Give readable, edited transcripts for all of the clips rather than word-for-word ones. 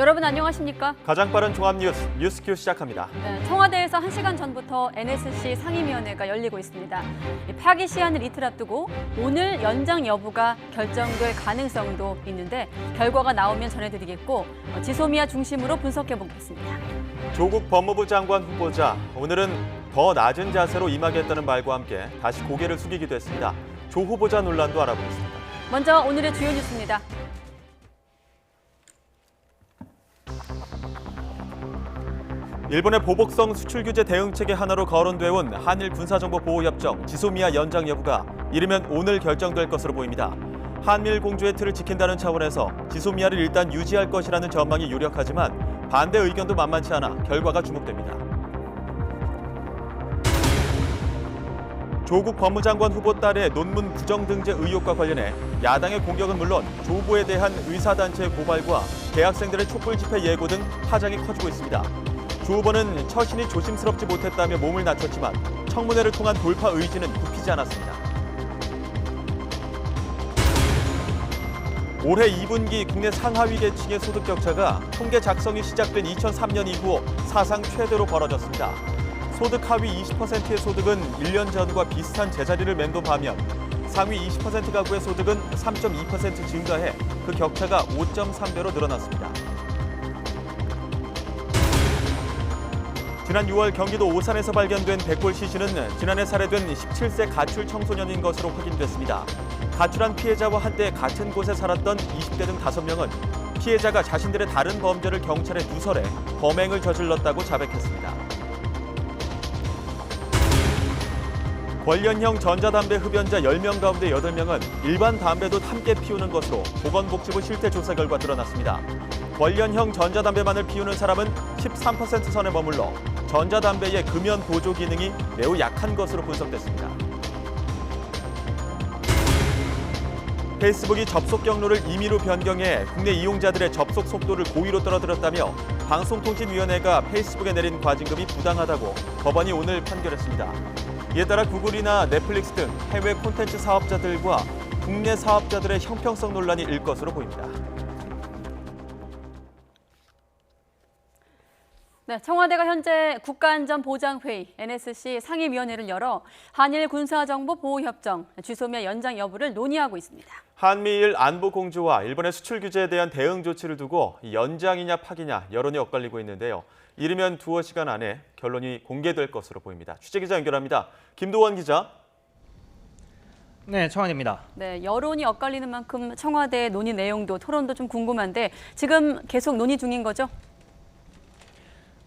여러분 안녕하십니까? 가장 빠른 종합 뉴스큐 시작합니다. 네, 청와대에서 1시간 전부터 NSC 상임위원회가 열리고 있습니다. 파기 시한을 이틀 앞두고 오늘 연장 여부가 결정될 가능성도 있는데 결과가 나오면 전해드리겠고 지소미아 중심으로 분석해 보겠습니다. 조국 법무부 장관 후보자, 오늘은 더 낮은 자세로 임하겠다는 말과 함께 다시 고개를 숙이기도 했습니다. 조 후보자 논란도 알아보겠습니다. 먼저 오늘의 주요 뉴스입니다. 일본의 보복성 수출 규제 대응책의 하나로 거론되어 온 한일 군사정보보호협정 지소미아 연장 여부가 이르면 오늘 결정될 것으로 보입니다. 한미일 공조의 틀을 지킨다는 차원에서 지소미아를 일단 유지할 것이라는 전망이 유력하지만 반대 의견도 만만치 않아 결과가 주목됩니다. 조국 법무장관 후보 딸의 논문 부정 등재 의혹과 관련해 야당의 공격은 물론 조 후보에 대한 의사단체의 고발과 대학생들의 촛불 집회 예고 등 파장이 커지고 있습니다. 조 후보는 처신이 조심스럽지 못했다며 몸을 낮췄지만 청문회를 통한 돌파 의지는 굽히지 않았습니다. 올해 2분기 국내 상하위 계층의 소득 격차가 통계 작성이 시작된 2003년 이후 사상 최대로 벌어졌습니다. 소득 하위 20%의 소득은 1년 전과 비슷한 제자리를 맴돈 반면 상위 20% 가구의 소득은 3.2% 증가해 그 격차가 5.3배로 늘어났습니다. 지난 6월 경기도 오산에서 발견된 백골 시신은 지난해 살해된 17세 가출 청소년인 것으로 확인됐습니다. 가출한 피해자와 한때 같은 곳에 살았던 20대 등 5명은 피해자가 자신들의 다른 범죄를 경찰에 누설해 범행을 저질렀다고 자백했습니다. 관련형 전자담배 흡연자 10명 가운데 8명은 일반 담배도 함께 피우는 것으로 보건복지부 실태조사 결과 드러났습니다. 관련형 전자담배만을 피우는 사람은 13% 선에 머물러 전자담배의 금연 보조 기능이 매우 약한 것으로 분석됐습니다. 페이스북이 접속 경로를 임의로 변경해 국내 이용자들의 접속 속도를 고의로 떨어뜨렸다며 방송통신위원회가 페이스북에 내린 과징금이 부당하다고 법원이 오늘 판결했습니다. 이에 따라 구글이나 넷플릭스 등 해외 콘텐츠 사업자들과 국내 사업자들의 형평성 논란이 일 것으로 보입니다. 네, 청와대가 현재 국가안전보장회의 NSC 상임위원회를 열어 한일 군사정보보호협정 지소미아 연장 여부를 논의하고 있습니다. 한미일 안보 공조와 일본의 수출 규제에 대한 대응 조치를 두고 연장이냐 파기냐 여론이 엇갈리고 있는데요. 이르면 두어 시간 안에 결론이 공개될 것으로 보입니다. 취재기자 연결합니다. 김도원 기자. 네, 청와대입니다. 네, 여론이 엇갈리는 만큼 청와대 논의 내용도 토론도 좀 궁금한데 지금 계속 논의 중인 거죠?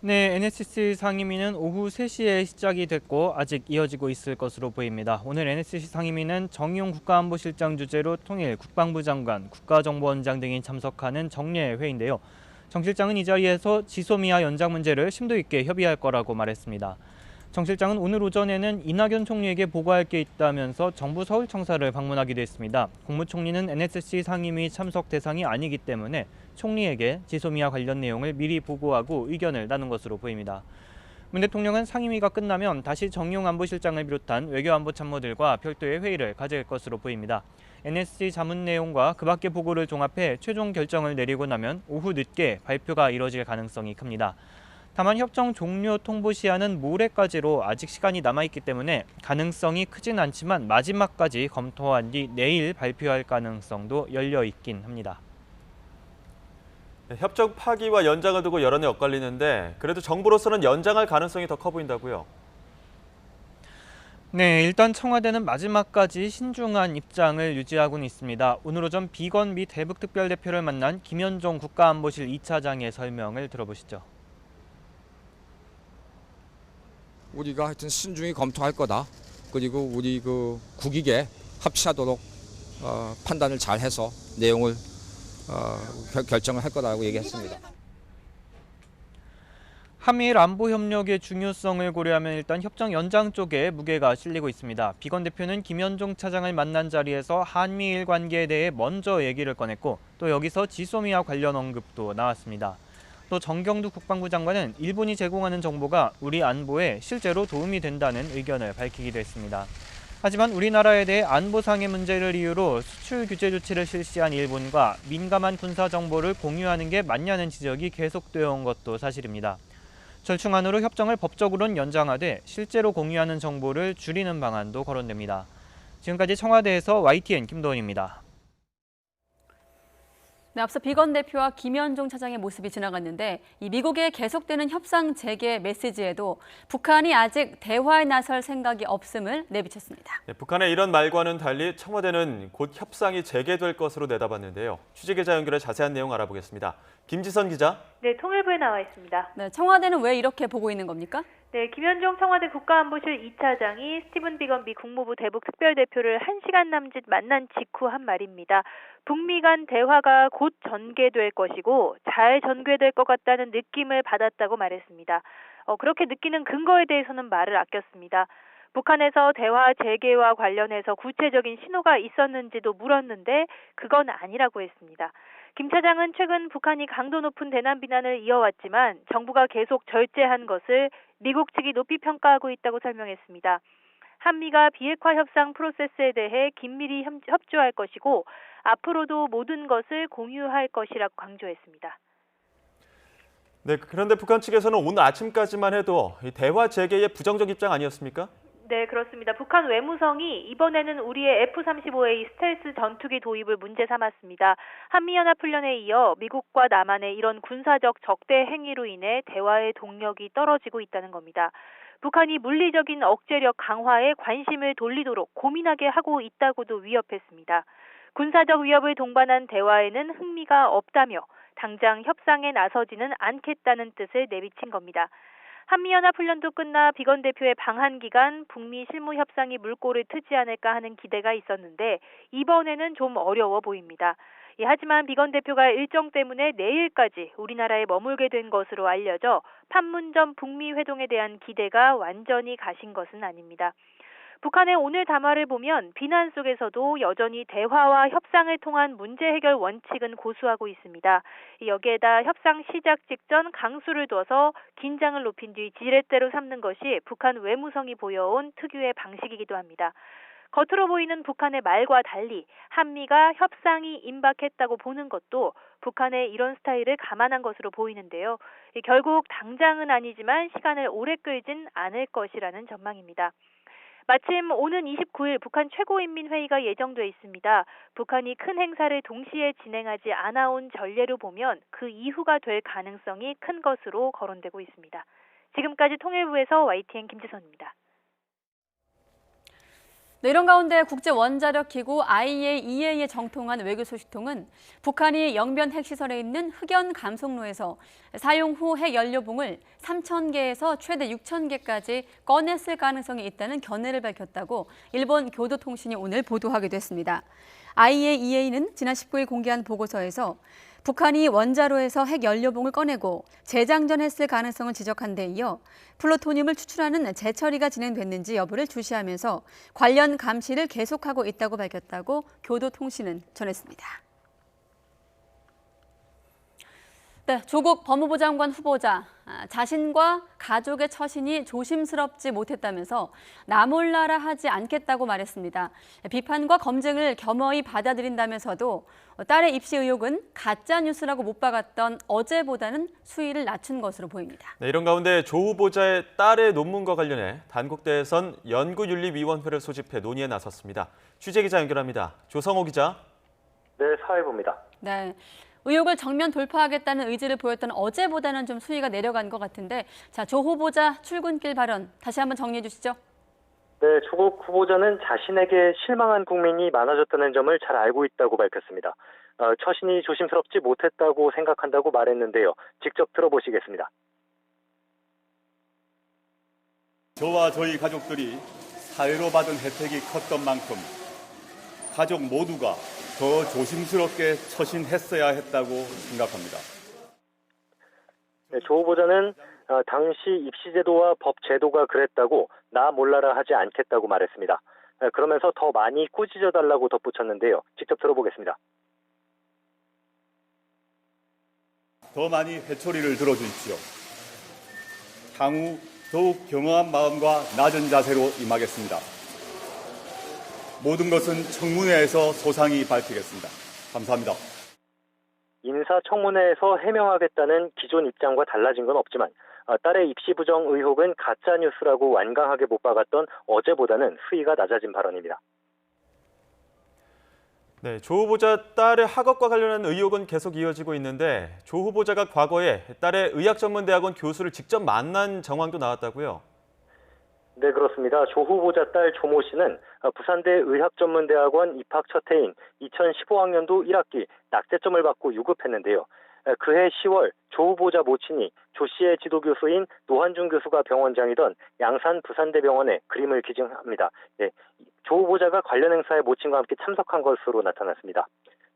네, NSC 상임위는 오후 3시에 시작이 됐고 아직 이어지고 있을 것으로 보입니다. 오늘 NSC 상임위는 정용 국가안보실장 주재로 통일 국방부 장관, 국가정보원장 등이 참석하는 정례 회의인데요. 정 실장은 이 자리에서 지소미아 연장 문제를 심도 있게 협의할 거라고 말했습니다. 정 실장은 오늘 오전에는 이낙연 총리에게 보고할 게 있다면서 정부 서울청사를 방문하기도 했습니다. 국무총리는 NSC 상임위 참석 대상이 아니기 때문에 총리에게 지소미아 관련 내용을 미리 보고하고 의견을 나눈 것으로 보입니다. 문 대통령은 상임위가 끝나면 다시 정용 안보실장을 비롯한 외교안보 참모들과 별도의 회의를 가질 것으로 보입니다. NSC 자문 내용과 그 밖의 보고를 종합해 최종 결정을 내리고 나면 오후 늦게 발표가 이뤄질 가능성이 큽니다. 다만 협정 종료 통보 시한은 모레까지로 아직 시간이 남아있기 때문에 가능성이 크진 않지만 마지막까지 검토한 뒤 내일 발표할 가능성도 열려 있긴 합니다. 협정 파기와 연장을 두고 여론이 엇갈리는데 그래도 정부로서는 연장할 가능성이 더 커 보인다고요? 네, 일단 청와대는 마지막까지 신중한 입장을 유지하고는 있습니다. 오늘 오전 비건 미 대북특별대표를 만난 김현종 국가안보실 2차장의 설명을 들어보시죠. 우리가 하여튼 신중히 검토할 거다. 그리고 우리 국익에 합치하도록 판단을 잘 해서 내용을 결정을 할 거라고 얘기했습니다. 한미일 안보 협력의 중요성을 고려하면 일단 협정 연장 쪽에 무게가 실리고 있습니다. 비건 대표는 김현종 차장을 만난 자리에서 한미일 관계에 대해 먼저 얘기를 꺼냈고 또 여기서 지소미아 관련 언급도 나왔습니다. 또 정경두 국방부 장관은 일본이 제공하는 정보가 우리 안보에 실제로 도움이 된다는 의견을 밝히기도 했습니다. 하지만 우리나라에 대해 안보상의 문제를 이유로 수출 규제 조치를 실시한 일본과 민감한 군사 정보를 공유하는 게 맞냐는 지적이 계속되어 온 것도 사실입니다. 절충안으로 협정을 법적으로는 연장하되 실제로 공유하는 정보를 줄이는 방안도 거론됩니다. 지금까지 청와대에서 YTN 김도원입니다. 네, 앞서 비건 대표와 김현종 차장의 모습이 지나갔는데 이 미국의 계속되는 협상 재개 메시지에도 북한이 아직 대화에 나설 생각이 없음을 내비쳤습니다. 네, 북한의 이런 말과는 달리 청와대는 곧 협상이 재개될 것으로 내다봤는데요. 취재기자 연결해 자세한 내용 알아보겠습니다. 김지선 기자. 네, 통일부에 나와 있습니다. 네, 청와대는 왜 이렇게 보고 있는 겁니까? 네, 김현종 청와대 국가안보실 2차장이 스티븐 비건 미 국무부 대북 특별대표를 1시간 남짓 만난 직후 한 말입니다. 북미 간 대화가 곧 전개될 것이고 잘 전개될 것 같다는 느낌을 받았다고 말했습니다. 그렇게 느끼는 근거에 대해서는 말을 아꼈습니다. 북한에서 대화 재개와 관련해서 구체적인 신호가 있었는지도 물었는데 그건 아니라고 했습니다. 김 차장은 최근 북한이 강도 높은 대남 비난을 이어왔지만 정부가 계속 절제한 것을 미국 측이 높이 평가하고 있다고 설명했습니다. 한미가 비핵화 협상 프로세스에 대해 긴밀히 협조할 것이고 앞으로도 모든 것을 공유할 것이라고 강조했습니다. 네, 그런데 북한 측에서는 오늘 아침까지만 해도 이 대화 재개의 부정적 입장 아니었습니까? 네, 그렇습니다. 북한 외무성이 이번에는 우리의 F-35A 스텔스 전투기 도입을 문제 삼았습니다. 한미연합훈련에 이어 미국과 남한의 이런 군사적 적대 행위로 인해 대화의 동력이 떨어지고 있다는 겁니다. 북한이 물리적인 억제력 강화에 관심을 돌리도록 고민하게 하고 있다고도 위협했습니다. 군사적 위협을 동반한 대화에는 흥미가 없다며 당장 협상에 나서지는 않겠다는 뜻을 내비친 겁니다. 한미연합훈련도 끝나 비건 대표의 방한 기간 북미 실무 협상이 물꼬를 트지 않을까 하는 기대가 있었는데 이번에는 좀 어려워 보입니다. 하지만 비건 대표가 일정 때문에 내일까지 우리나라에 머물게 된 것으로 알려져 판문점 북미 회동에 대한 기대가 완전히 가신 것은 아닙니다. 북한의 오늘 담화를 보면 비난 속에서도 여전히 대화와 협상을 통한 문제 해결 원칙은 고수하고 있습니다. 여기에다 협상 시작 직전 강수를 둬서 긴장을 높인 뒤 지렛대로 삼는 것이 북한 외무성이 보여온 특유의 방식이기도 합니다. 겉으로 보이는 북한의 말과 달리 한미가 협상이 임박했다고 보는 것도 북한의 이런 스타일을 감안한 것으로 보이는데요. 결국 당장은 아니지만 시간을 오래 끌진 않을 것이라는 전망입니다. 마침 오는 29일 북한 최고인민회의가 예정돼 있습니다. 북한이 큰 행사를 동시에 진행하지 않아온 전례로 보면 그 이후가 될 가능성이 큰 것으로 거론되고 있습니다. 지금까지 통일부에서 YTN 김지선입니다. 네, 이런 가운데 국제원자력기구 IAEA에 정통한 외교소식통은 북한이 영변 핵시설에 있는 흑연 감속로에서 사용 후 핵연료봉을 3,000개에서 최대 6,000개까지 꺼냈을 가능성이 있다는 견해를 밝혔다고 일본 교도통신이 오늘 보도하기도 했습니다. IAEA는 지난 19일 공개한 보고서에서 북한이 원자로에서 핵연료봉을 꺼내고 재장전했을 가능성을 지적한 데 이어 플루토늄을 추출하는 재처리가 진행됐는지 여부를 주시하면서 관련 감시를 계속하고 있다고 밝혔다고 교도통신은 전했습니다. 네, 조국 법무부 장관 후보자 자신과 가족의 처신이 조심스럽지 못했다면서 나 몰라라 하지 않겠다고 말했습니다. 비판과 검증을 겸허히 받아들인다면서도 딸의 입시 의혹은 가짜 뉴스라고 못 박았던 어제보다는 수위를 낮춘 것으로 보입니다. 네, 이런 가운데 조 후보자의 딸의 논문과 관련해 단국대에선 연구윤리위원회를 소집해 논의에 나섰습니다. 취재기자 연결합니다. 조성호 기자. 네, 사회부입니다. 네. 의혹을 정면 돌파하겠다는 의지를 보였던 어제보다는 좀 수위가 내려간 것 같은데, 자, 조 후보자 출근길 발언 다시 한번 정리해 주시죠. 네, 조국 후보자는 자신에게 실망한 국민이 많아졌다는 점을 잘 알고 있다고 밝혔습니다. 처신이 조심스럽지 못했다고 생각한다고 말했는데요. 직접 들어보시겠습니다. 저와 저희 가족들이 사회로 받은 혜택이 컸던 만큼 가족 모두가 더 조심스럽게 처신했어야 했다고 생각합니다. 네, 조 후보자는 당시 입시제도와 법제도가 그랬다고 나 몰라라 하지 않겠다고 말했습니다. 그러면서 더 많이 꾸짖어달라고 덧붙였는데요. 직접 들어보겠습니다. 더 많이 회초리를 들어주십시오. 향후 더욱 경허한 마음과 낮은 자세로 임하겠습니다. 모든 것은 청문회에서 소상히 밝히겠습니다. 감사합니다. 인사청문회에서 해명하겠다는 기존 입장과 달라진 건 없지만 딸의 입시 부정 의혹은 가짜 뉴스라고 완강하게 못 박았던 어제보다는 수위가 낮아진 발언입니다. 네, 조 후보자 딸의 학업과 관련한 의혹은 계속 이어지고 있는데 조 후보자가 과거에 딸의 의학전문대학원 교수를 직접 만난 정황도 나왔다고요? 네, 그렇습니다. 조 후보자 딸 조모 씨는 부산대 의학전문대학원 입학 첫 해인 2015학년도 1학기 낙제점을 받고 유급했는데요. 그해 10월 조 후보자 모친이 조 씨의 지도교수인 노환중 교수가 병원장이던 양산 부산대병원에 그림을 기증합니다. 네, 조 후보자가 관련 행사에 모친과 함께 참석한 것으로 나타났습니다.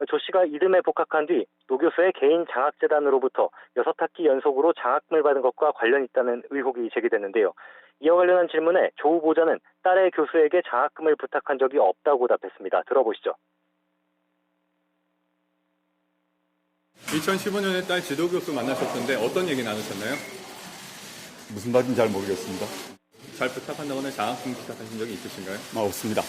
조 씨가 이듬해 복학한 뒤 노 교수의 개인 장학재단으로부터 6학기 연속으로 장학금을 받은 것과 관련이 있다는 의혹이 제기됐는데요. 이와 관련한 질문에 조 후보자는 딸의 교수에게 장학금을 부탁한 적이 없다고 답했습니다. 들어보시죠. 2015년에 딸 지도교수 만나셨던데 어떤 얘기 나누셨나요? 무슨 말인지 잘 모르겠습니다. 잘 부탁한다거나 장학금 부탁하신 적이 있으신가요? 없습니다.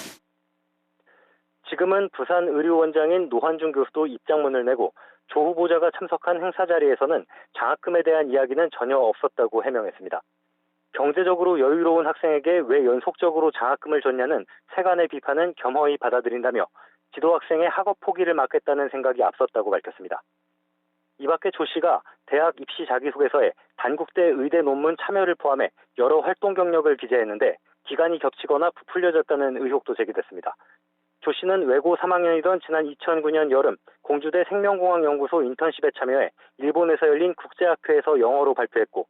지금은 부산의료원장인 노환중 교수도 입장문을 내고 조 후보자가 참석한 행사 자리에서는 장학금에 대한 이야기는 전혀 없었다고 해명했습니다. 경제적으로 여유로운 학생에게 왜 연속적으로 장학금을 줬냐는 세간의 비판은 겸허히 받아들인다며 지도 학생의 학업 포기를 막겠다는 생각이 앞섰다고 밝혔습니다. 이 밖에 조 씨가 대학 입시 자기소개서에 단국대 의대 논문 참여를 포함해 여러 활동 경력을 기재했는데 기간이 겹치거나 부풀려졌다는 의혹도 제기됐습니다. 조 씨는 외고 3학년이던 지난 2009년 여름 공주대 생명공학연구소 인턴십에 참여해 일본에서 열린 국제학회에서 영어로 발표했고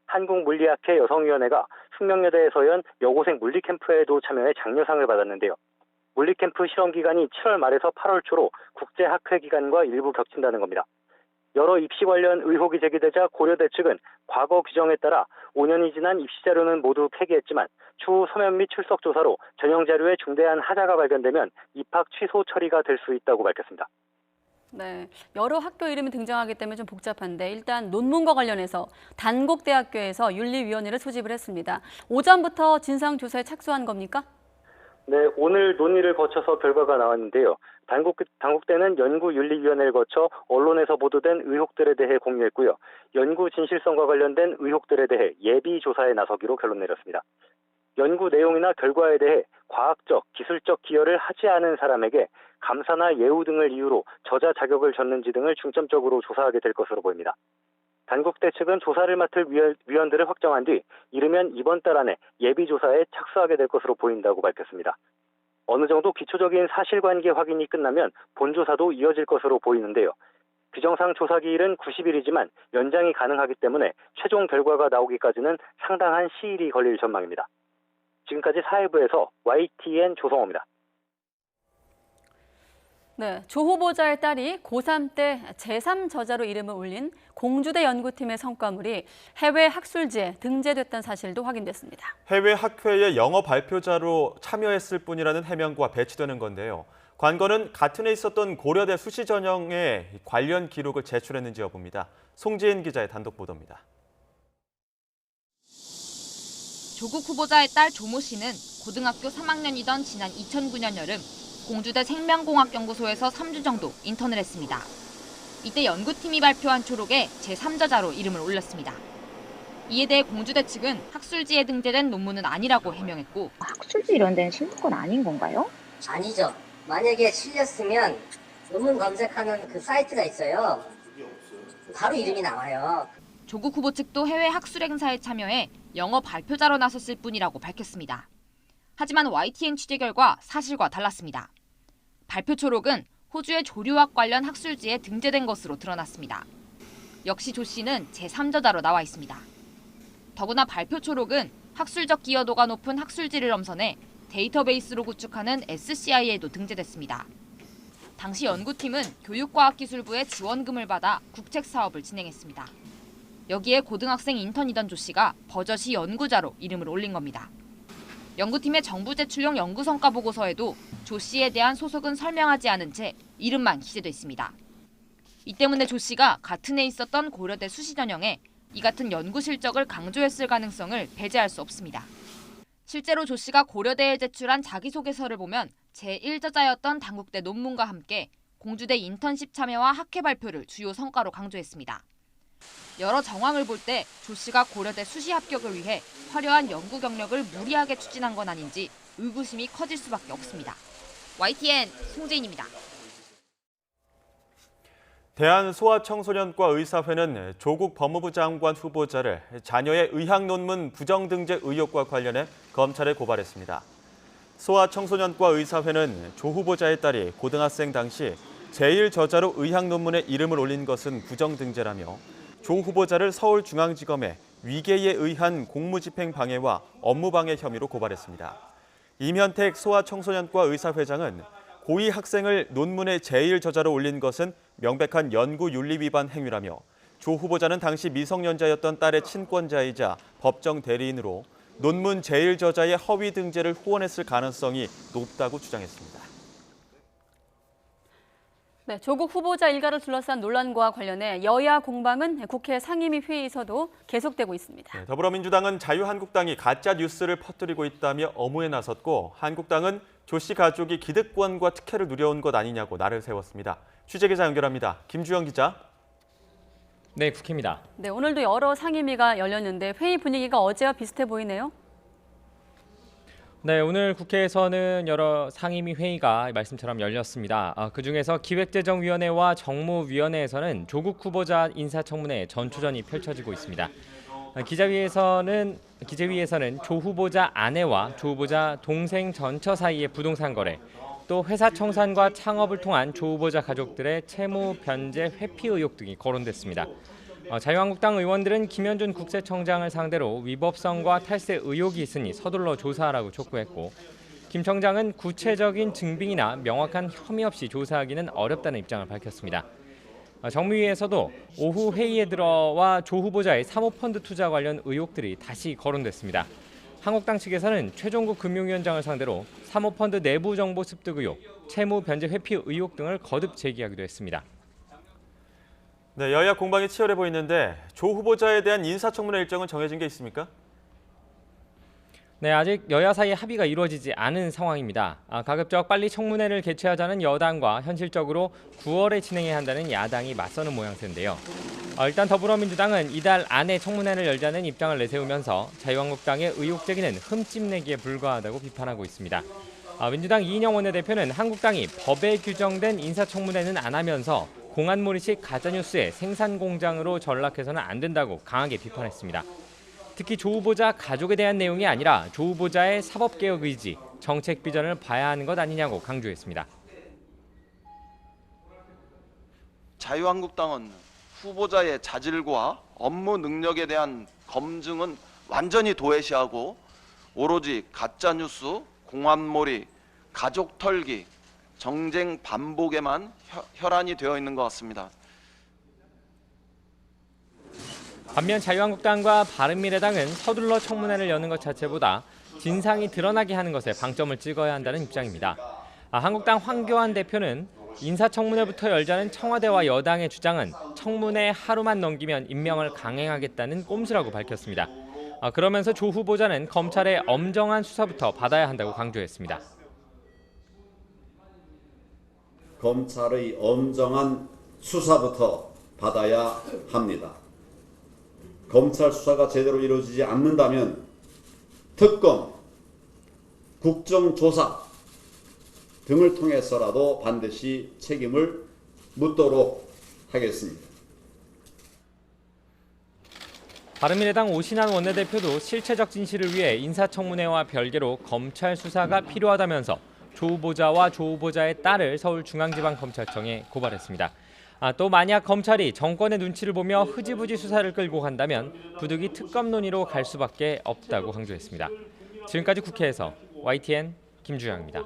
한국물리학회 여성위원회가 숙명여대에서 연 여고생 물리캠프에도 참여해 장려상을 받았는데요. 물리캠프 실험 기간이 7월 말에서 8월 초로 국제학회 기간과 일부 겹친다는 겁니다. 여러 입시 관련 의혹이 제기되자 고려대 측은 과거 규정에 따라 5년이 지난 입시 자료는 모두 폐기했지만 추후 서면 및 출석 조사로 전형 자료에 중대한 하자가 발견되면 입학 취소 처리가 될 수 있다고 밝혔습니다. 네, 여러 학교 이름이 등장하기 때문에 좀 복잡한데 일단 논문과 관련해서 단국대학교에서 윤리위원회를 소집을 했습니다. 오전부터 진상조사에 착수한 겁니까? 네, 오늘 논의를 거쳐서 결과가 나왔는데요. 단국대는 연구윤리위원회를 거쳐 언론에서 보도된 의혹들에 대해 공유했고요. 연구 진실성과 관련된 의혹들에 대해 예비조사에 나서기로 결론 내렸습니다. 연구 내용이나 결과에 대해 과학적, 기술적 기여를 하지 않은 사람에게 감사나 예우 등을 이유로 저자 자격을 줬는지 등을 중점적으로 조사하게 될 것으로 보입니다. 단국대 측은 조사를 맡을 위원들을 확정한 뒤 이르면 이번 달 안에 예비조사에 착수하게 될 것으로 보인다고 밝혔습니다. 어느 정도 기초적인 사실관계 확인이 끝나면 본조사도 이어질 것으로 보이는데요. 규정상 조사 기일은 90일이지만 연장이 가능하기 때문에 최종 결과가 나오기까지는 상당한 시일이 걸릴 전망입니다. 지금까지 사회부에서 YTN 조성호입니다. 네, 조 후보자의 딸이 고3 때 제3저자로 이름을 올린 공주대 연구팀의 성과물이 해외 학술지에 등재됐다는 사실도 확인됐습니다. 해외 학회의 영어 발표자로 참여했을 뿐이라는 해명과 배치되는 건데요. 관건은 같은 해 있었던 고려대 수시 전형에 관련 기록을 제출했는지 여부입니다. 송지은 기자의 단독 보도입니다. 조국 후보자의 딸 조모 씨는 고등학교 3학년이던 지난 2009년 여름 공주대 생명공학연구소에서 3주 정도 인턴을 했습니다. 이때 연구팀이 발표한 초록에 제3저자로 이름을 올렸습니다. 이에 대해 공주대 측은 학술지에 등재된 논문은 아니라고 해명했고 학술지 이런 데는 실는 건 아닌 건가요? 아니죠. 만약에 실렸으면 논문 검색하는 그 사이트가 있어요. 바로 이름이 나와요. 조국 후보 측도 해외 학술 행사에 참여해 영어 발표자로 나섰을 뿐이라고 밝혔습니다. 하지만 YTN 취재 결과 사실과 달랐습니다. 발표 초록은 호주의 조류학 관련 학술지에 등재된 것으로 드러났습니다. 역시 조 씨는 제3저자로 나와 있습니다. 더구나 발표 초록은 학술적 기여도가 높은 학술지를 엄선해 데이터베이스로 구축하는 SCI에도 등재됐습니다. 당시 연구팀은 교육과학기술부의 지원금을 받아 국책 사업을 진행했습니다. 여기에 고등학생 인턴이던 조 씨가 버젓이 연구자로 이름을 올린 겁니다. 연구팀의 정부 제출용 연구성과 보고서에도 조 씨에 대한 소속은 설명하지 않은 채 이름만 기재돼 있습니다. 이 때문에 조 씨가 같은 해 있었던 고려대 수시 전형에 이 같은 연구 실적을 강조했을 가능성을 배제할 수 없습니다. 실제로 조 씨가 고려대에 제출한 자기소개서를 보면 제1저자였던 단국대 논문과 함께 공주대 인턴십 참여와 학회 발표를 주요 성과로 강조했습니다. 여러 정황을 볼 때 조 씨가 고려대 수시 합격을 위해 화려한 연구 경력을 무리하게 추진한 건 아닌지 의구심이 커질 수밖에 없습니다. YTN 송재인입니다. 대한소아청소년과 의사회는 조국 법무부 장관 후보자를 자녀의 의학 논문 부정 등재 의혹과 관련해 검찰에 고발했습니다. 소아청소년과 의사회는 조 후보자의 딸이 고등학생 당시 제1저자로 의학 논문에 이름을 올린 것은 부정 등재라며 조 후보자를 서울중앙지검에 위계에 의한 공무집행 방해와 업무방해 혐의로 고발했습니다. 임현택 소아청소년과 의사회장은 고위 학생을 논문의 제1저자로 올린 것은 명백한 연구윤리 위반 행위라며 조 후보자는 당시 미성년자였던 딸의 친권자이자 법정 대리인으로 논문 제1저자의 허위 등재를 후원했을 가능성이 높다고 주장했습니다. 네, 조국 후보자 일가를 둘러싼 논란과 관련해 여야 공방은 국회 상임위 회의에서도 계속되고 있습니다. 네, 더불어민주당은 자유한국당이 가짜 뉴스를 퍼뜨리고 있다며 엄호에 나섰고 한국당은 조 씨 가족이 기득권과 특혜를 누려온 것 아니냐고 날을 세웠습니다. 취재기자 연결합니다. 김주영 기자. 네, 국회입니다. 네, 오늘도 여러 상임위가 열렸는데 회의 분위기가 어제와 비슷해 보이네요. 네, 오늘 국회에서는 여러 상임위 회의가 말씀처럼 열렸습니다. 그중에서 기획재정위원회와 정무위원회에서는 조국 후보자 인사청문회 전초전이 펼쳐지고 있습니다. 기재위에서는 조 후보자 아내와 조 후보자 동생 전처 사이의 부동산 거래, 또 회사 청산과 창업을 통한 조 후보자 가족들의 채무 변제 회피 의혹 등이 거론됐습니다. 자유한국당 의원들은 김현준 국세청장을 상대로 위법성과 탈세 의혹이 있으니 서둘러 조사하라고 촉구했고, 김 청장은 구체적인 증빙이나 명확한 혐의 없이 조사하기는 어렵다는 입장을 밝혔습니다. 정무위에서도 오후 회의에 들어와 조 후보자의 사모펀드 투자 관련 의혹들이 다시 거론됐습니다. 한국당 측에서는 최종국 금융위원장을 상대로 사모펀드 내부 정보 습득 의혹, 채무 변제 회피 의혹 등을 거듭 제기하기도 했습니다. 네, 여야 공방이 치열해 보이는데 조 후보자에 대한 인사청문회 일정은 정해진 게 있습니까? 네, 아직 여야 사이에 합의가 이루어지지 않은 상황입니다. 가급적 빨리 청문회를 개최하자는 여당과 현실적으로 9월에 진행해야 한다는 야당이 맞서는 모양새인데요. 일단 더불어민주당은 이달 안에 청문회를 열자는 입장을 내세우면서 자유한국당의 의혹 제기는 흠집내기에 불과하다고 비판하고 있습니다. 민주당 이인영 원내대표는 한국당이 법에 규정된 인사청문회는 안 하면서 공안몰이식 가짜뉴스의 생산 공장으로 전락해서는 안 된다고 강하게 비판했습니다. 특히 조 후보자 가족에 대한 내용이 아니라 조 후보자의 사법개혁 의지, 정책 비전을 봐야 하는 것 아니냐고 강조했습니다. 자유한국당은 후보자의 자질과 업무 능력에 대한 검증은 완전히 도외시하고 오로지 가짜뉴스, 공안몰이, 가족 털기, 정쟁 반복에만 혈안이 되어 있는 것 같습니다. 반면 자유한국당과 바른미래당은 서둘러 청문회를 여는 것 자체보다 진상이 드러나게 하는 것에 방점을 찍어야 한다는 입장입니다. 한국당 황교안 대표는 인사청문회부터 열자는 청와대와 여당의 주장은 청문회 하루만 넘기면 임명을 강행하겠다는 꼼수라고 밝혔습니다. 그러면서 조 후보자는 검찰의 엄정한 수사부터 받아야 한다고 강조했습니다. 검찰의 엄정한 수사부터 받아야 합니다. 검찰 수사가 제대로 이루어지지 않는다면 특검, 국정조사 등을 통해서라도 반드시 책임을 묻도록 하겠습니다. 바른미래당 오신환 원내대표도 실체적 진실을 위해 인사청문회와 별개로 검찰 수사가 필요하다면서 조 후보자와 조 후보자의 딸을 서울중앙지방검찰청에 고발했습니다. 또 만약 검찰이 정권의 눈치를 보며 흐지부지 수사를 끌고 간다면 부득이 특검 논의로 갈 수밖에 없다고 강조했습니다. 지금까지 국회에서 YTN 김주영입니다.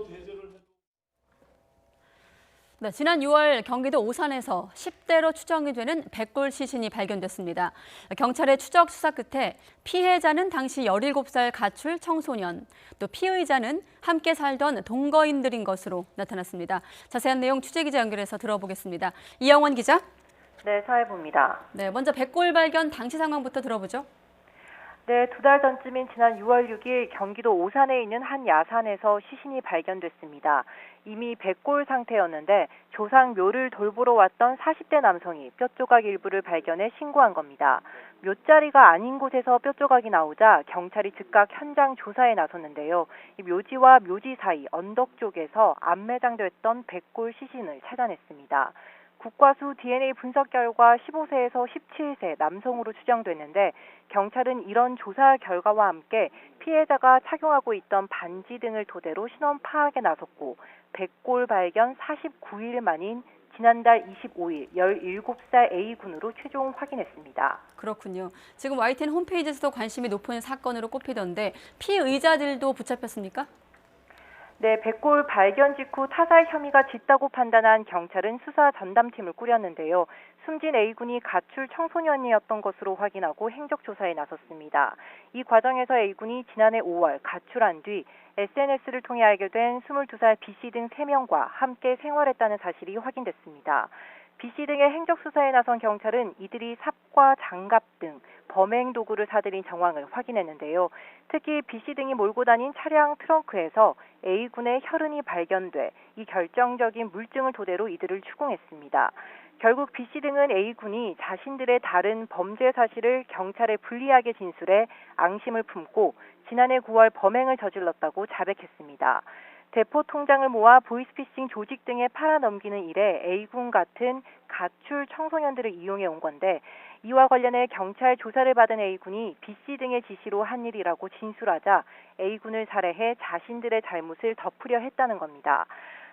네, 지난 6월 경기도 오산에서 10대로 추정이 되는 백골 시신이 발견됐습니다. 경찰의 추적 수사 끝에 피해자는 당시 17살 가출 청소년, 또 피의자는 함께 살던 동거인들인 것으로 나타났습니다. 자세한 내용 취재기자 연결해서 들어보겠습니다. 이영원 기자. 네, 사회부입니다. 네, 먼저 백골 발견 당시 상황부터 들어보죠. 네, 2달 전쯤인 지난 6월 6일 경기도 오산에 있는 한 야산에서 시신이 발견됐습니다. 이미 백골 상태였는데 조상 묘를 돌보러 왔던 40대 남성이 뼈조각 일부를 발견해 신고한 겁니다. 묘자리가 아닌 곳에서 뼈조각이 나오자 경찰이 즉각 현장 조사에 나섰는데요. 이 묘지와 묘지 사이 언덕 쪽에서 안매장됐던 백골 시신을 찾아냈습니다. 국과수 DNA 분석 결과 15세에서 17세 남성으로 추정됐는데 경찰은 이런 조사 결과와 함께 피해자가 착용하고 있던 반지 등을 토대로 신원 파악에 나섰고 백골 발견 49일 만인 지난달 25일 17살 A군으로 최종 확인했습니다. 그렇군요. 지금 YTN 홈페이지에서도 관심이 높은 사건으로 꼽히던데 피의자들도 붙잡혔습니까? 네, 백골 발견 직후 타살 혐의가 짙다고 판단한 경찰은 수사 전담팀을 꾸렸는데요. 숨진 A군이 가출 청소년이었던 것으로 확인하고 행적 조사에 나섰습니다. 이 과정에서 A군이 지난해 5월 가출한 뒤 SNS를 통해 알게 된 22살 B씨 등 3명과 함께 생활했다는 사실이 확인됐습니다. B씨 등의 행적 수사에 나선 경찰은 이들이 삽과 장갑 등 범행 도구를 사들인 정황을 확인했는데요. 특히 B씨 등이 몰고 다닌 차량 트렁크에서 A군의 혈흔이 발견돼 이 결정적인 물증을 토대로 이들을 추궁했습니다. 결국 B씨 등은 A군이 자신들의 다른 범죄 사실을 경찰에 불리하게 진술해 앙심을 품고 지난해 9월 범행을 저질렀다고 자백했습니다. 대포 통장을 모아 보이스피싱 조직 등에 팔아넘기는 일에 A군 같은 가출 청소년들을 이용해 온 건데 이와 관련해 경찰 조사를 받은 A군이 B씨 등의 지시로 한 일이라고 진술하자 A군을 살해해 자신들의 잘못을 덮으려 했다는 겁니다.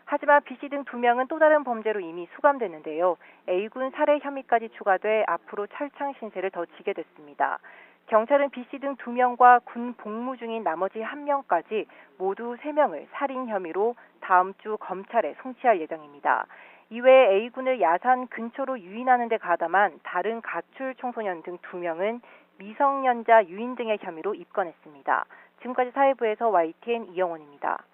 하지만 B씨 등 2명은 또 다른 범죄로 이미 수감됐는데요. A군 살해 혐의까지 추가돼 앞으로 철창 신세를 더 지게 됐습니다. 경찰은 B씨 등 2명과 군 복무 중인 나머지 1명까지 모두 3명을 살인 혐의로 다음 주 검찰에 송치할 예정입니다. 이외에 A군을 야산 근처로 유인하는 데 가담한 다른 가출 청소년 등 2명은 미성년자 유인 등의 혐의로 입건했습니다. 지금까지 사회부에서 YTN 이영원입니다.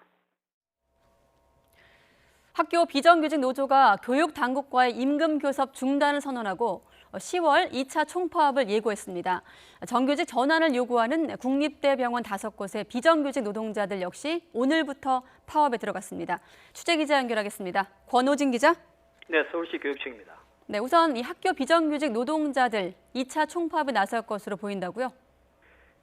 학교 비정규직 노조가 교육 당국과의 임금 교섭 중단을 선언하고 10월 2차 총파업을 예고했습니다. 정규직 전환을 요구하는 국립대병원 5곳의 비정규직 노동자들 역시 오늘부터 파업에 들어갔습니다. 취재기자 연결하겠습니다. 권호진 기자. 네, 서울시 교육청입니다. 네, 우선 이 학교 비정규직 노동자들 2차 총파업에 나설 것으로 보인다고요?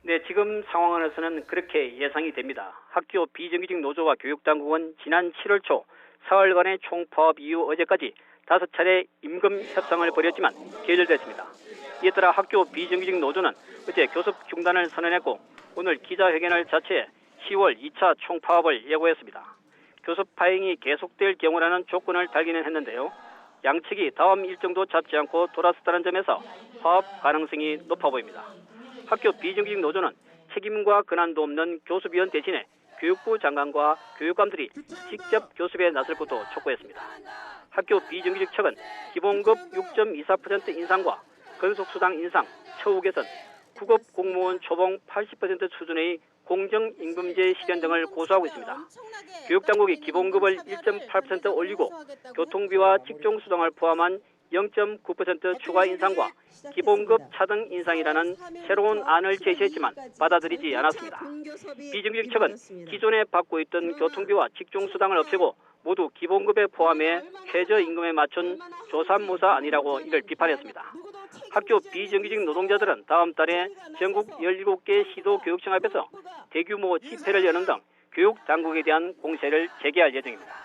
네, 지금 상황에서는 그렇게 예상이 됩니다. 학교 비정규직 노조와 교육당국은 지난 7월 초 사흘간의 총파업 이후 어제까지 5차례 임금 협상을 벌였지만 계절됐습니다. 이에 따라 학교 비정규직 노조는 어제 교섭 중단을 선언했고 오늘 기자회견을 자체해 10월 2차 총파업을 예고했습니다. 교섭 파행이 계속될 경우라는 조건을 달기는 했는데요. 양측이 다음 일정도 잡지 않고 돌아섰다는 점에서 파업 가능성이 높아 보입니다. 학교 비정규직 노조는 책임과 권한도 없는 교섭위원 대신에 교육부 장관과 교육감들이 직접 교섭에 나설 것도 촉구했습니다. 학교 비정규직 측은 기본급 6.24% 인상과 근속수당 인상, 처우 개선, 9급 공무원 초봉 80% 수준의 공정임금제 실현 등을 고수하고 있습니다. 교육당국이 기본급을 1.8% 올리고 교통비와 직종수당을 포함한 0.9% 추가 인상과 기본급 차등 인상이라는 새로운 안을 제시했지만 받아들이지 않았습니다. 비정규직 측은 기존에 받고 있던 교통비와 직종수당을 없애고 모두 기본급에 포함해 최저임금에 맞춘 조삼모사 아니라고 이를 비판했습니다. 학교 비정규직 노동자들은 다음 달에 전국 17개 시도 교육청 앞에서 대규모 집회를 여는 등 교육당국에 대한 공세를 재개할 예정입니다.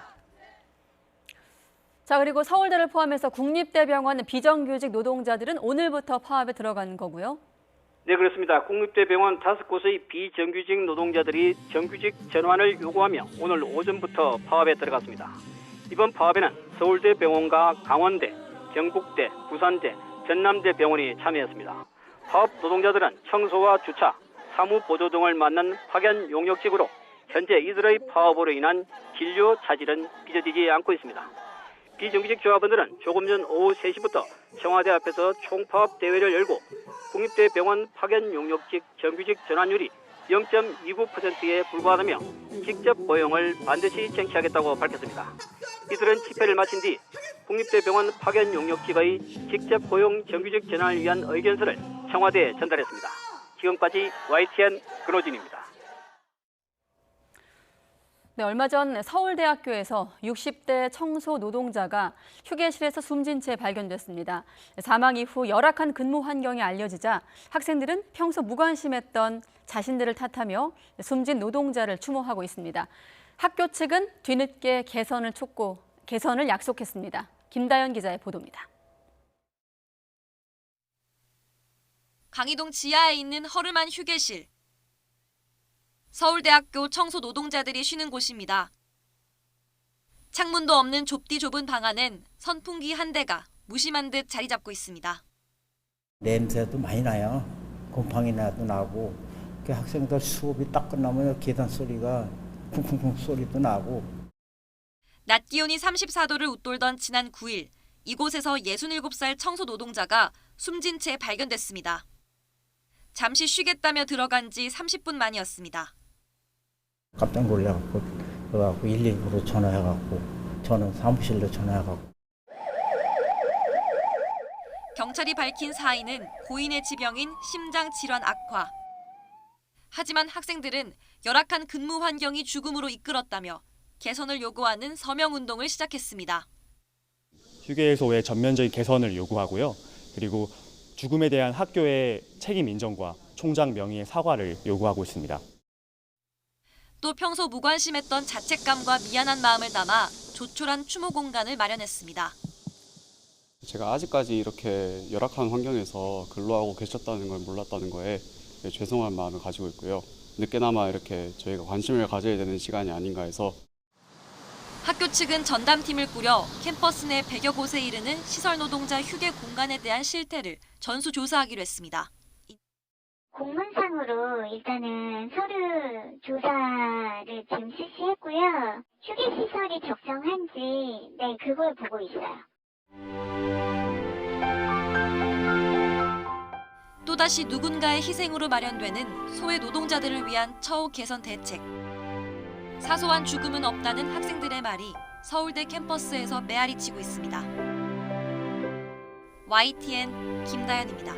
자, 그리고 서울대를 포함해서 국립대병원 비정규직 노동자들은 오늘부터 파업에 들어가는 거고요. 네, 그렇습니다. 국립대병원 5곳의 비정규직 노동자들이 정규직 전환을 요구하며 오늘 오전부터 파업에 들어갔습니다. 이번 파업에는 서울대병원과 강원대, 경북대, 부산대, 전남대 병원이 참여했습니다. 파업 노동자들은 청소와 주차, 사무보조 등을 맡는 파견 용역직으로 현재 이들의 파업으로 인한 진료 차질은 빚어지지 않고 있습니다. 비정규직 조합원들은 조금 전 오후 3시부터 청와대 앞에서 총파업 대회를 열고 국립대병원 파견 용역직 정규직 전환율이 0.29%에 불과하다며 직접 고용을 반드시 쟁취하겠다고 밝혔습니다. 이들은 집회를 마친 뒤 국립대병원 파견 용역직의 직접 고용 정규직 전환을 위한 의견서를 청와대에 전달했습니다. 지금까지 YTN 근호진입니다. 네, 얼마 전 서울대학교에서 60대 청소 노동자가 휴게실에서 숨진 채 발견됐습니다. 사망 이후 열악한 근무 환경이 알려지자 학생들은 평소 무관심했던 자신들을 탓하며 숨진 노동자를 추모하고 있습니다. 학교 측은 뒤늦게 개선을 약속했습니다. 김다연 기자의 보도입니다. 강의동 지하에 있는 허름한 휴게실. 서울대학교 청소 노동자들이 쉬는 곳입니다. 창문도 없는 좁디 좁은 방 안엔 선풍기 한 대가 무심한 듯 자리 잡고 있습니다. 냄새도 많이 나요. 곰팡이도 나고 그 학생들 수업이 딱 끝나면 계단 소리가 쿵쿵쿵 소리도 나고. 낮 기온이 34도를 웃돌던 지난 9일 이곳에서 67살 청소 노동자가 숨진 채 발견됐습니다. 잠시 쉬겠다며 들어간 지 30분 만이었습니다. 깜짝 놀라갖고 그래갖고 119로 전화해갖고 저는 사무실로 전화해갖고. 경찰이 밝힌 사인은 고인의 지병인 심장질환 악화. 하지만 학생들은 열악한 근무 환경이 죽음으로 이끌었다며 개선을 요구하는 서명운동을 시작했습니다. 휴게소의 전면적인 개선을 요구하고요. 그리고 죽음에 대한 학교의 책임 인정과 총장 명의의 사과를 요구하고 있습니다. 또 평소 무관심했던 자책감과 미안한 마음을 담아 조촐한 추모 공간을 마련했습니다. 제가 아직까지 이렇게 열악한 환경에서 근로하고 계셨다는 걸 몰랐다는 거에 죄송한 마음을 가지고 있고요. 늦게나마 이렇게 저희가 관심을 가져야 되는 시간이 아닌가 해서. 학교 측은 전담팀을 꾸려 캠퍼스 내 100여 곳에 이르는 시설 노동자 휴게 공간에 대한 실태를 전수조사하기로 했습니다. 공문상으로 일단은 서류 조사를 지금 실시했고요. 휴게시설이 적정한지 그걸 보고 있어요. 또다시 누군가의 희생으로 마련되는 소외 노동자들을 위한 처우 개선 대책. 사소한 죽음은 없다는 학생들의 말이 서울대 캠퍼스에서 메아리치고 있습니다. YTN 김다연입니다.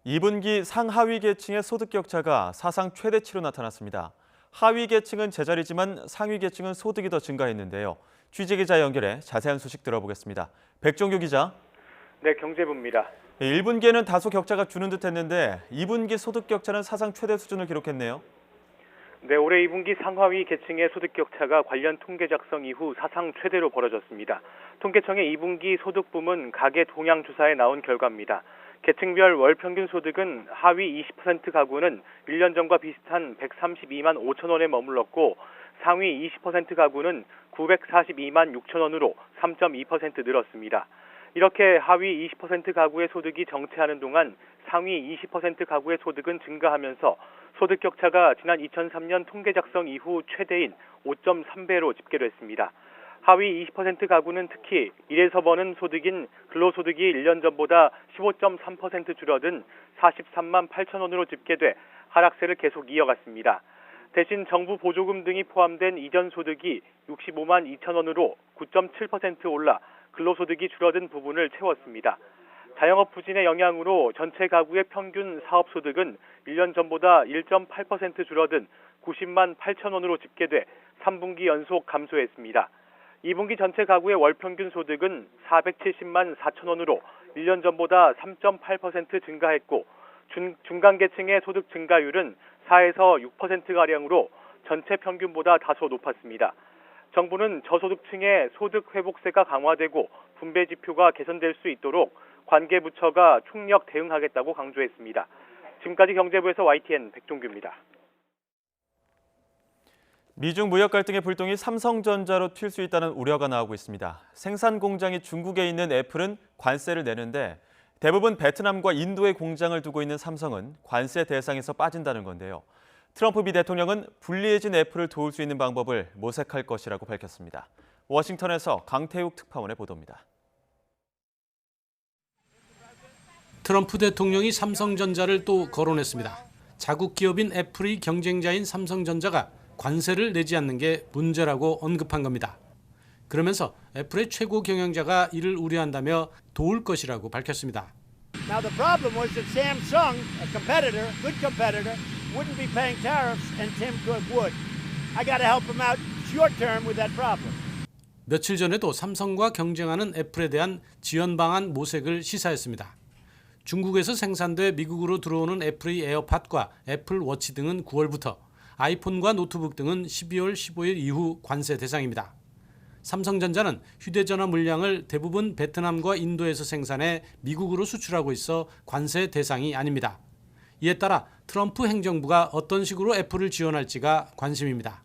(2분기) 상하위 계층의 소득 격차가 사상 최대치로 나타났습니다. 하위 계층은 제자리지만 상위 계층은 소득이 더 증가했는데요. 취재기자 연결해 자세한 소식 들어보겠습니다. 백종규 기자. 네, 경제부입니다. 1분기에는 다소 격차가 주는 듯 했는데 2분기 소득 격차는 사상 최대 수준을 기록했네요. 네, 올해 2분기 상하위 계층의 소득 격차가 관련 통계 작성 이후 사상 최대로 벌어졌습니다. 통계청의 2분기 소득 부문 가계 동향 조사에 나온 결과입니다. 계층별 월 평균 소득은 하위 20% 가구는 1년 전과 비슷한 132만 5천 원에 머물렀고 상위 20% 가구는 942만 6천 원으로 3.2% 늘었습니다. 이렇게 하위 20% 가구의 소득이 정체하는 동안 상위 20% 가구의 소득은 증가하면서 소득 격차가 지난 2003년 통계 작성 이후 최대인 5.3배로 집계됐습니다. 하위 20% 가구는 특히 일에서 버는 소득인 근로소득이 1년 전보다 15.3% 줄어든 43만 8천 원으로 집계돼 하락세를 계속 이어갔습니다. 대신 정부 보조금 등이 포함된 이전 소득이 65만 2천 원으로 9.7% 올라 근로소득이 줄어든 부분을 채웠습니다. 자영업 부진의 영향으로 전체 가구의 평균 사업소득은 1년 전보다 1.8% 줄어든 90만 8천 원으로 집계돼 3분기 연속 감소했습니다. 2분기 전체 가구의 월 평균 소득은 470만 4천 원으로 1년 전보다 3.8% 증가했고 중간계층의 소득 증가율은 4에서 6%가량으로 전체 평균보다 다소 높았습니다. 정부는 저소득층의 소득 회복세가 강화되고 분배 지표가 개선될 수 있도록 관계부처가 총력 대응하겠다고 강조했습니다. 지금까지 경제부에서 YTN 백종규입니다. 미중 무역 갈등의 불똥이 삼성전자로 튈 수 있다는 우려가 나오고 있습니다. 생산 공장이 중국에 있는 애플은 관세를 내는데 대부분 베트남과 인도에 공장을 두고 있는 삼성은 관세 대상에서 빠진다는 건데요. 트럼프 미 대통령은 불리해진 애플을 도울 수 있는 방법을 모색할 것이라고 밝혔습니다. 워싱턴에서 강태욱 특파원의 보도입니다. 트럼프 대통령이 삼성전자를 또 거론했습니다. 자국 기업인 애플의 경쟁자인 삼성전자가 관세를 내지 않는 게 문제라고 언급한 겁니다. 그러면서 애플의 최고 경영자가 이를 우려한다며 도울 것이라고 밝혔습니다. Now the problem was that Samsung, a competitor, good competitor, wouldn't be paying tariffs and Tim Cook would. I got to help him out short term with that problem. 며칠 전에도 삼성과 경쟁하는 애플에 대한 지원 방안 모색을 시사했습니다. 중국에서 생산돼 미국으로 들어오는 애플의 에어팟과 애플 워치 등은 9월부터, 아이폰과 노트북 등은 12월 15일 이후 관세 대상입니다. 삼성전자는 휴대전화 물량을 대부분 베트남과 인도에서 생산해 미국으로 수출하고 있어 관세 대상이 아닙니다. 이에 따라 트럼프 행정부가 어떤 식으로 애플을 지원할지가 관심입니다.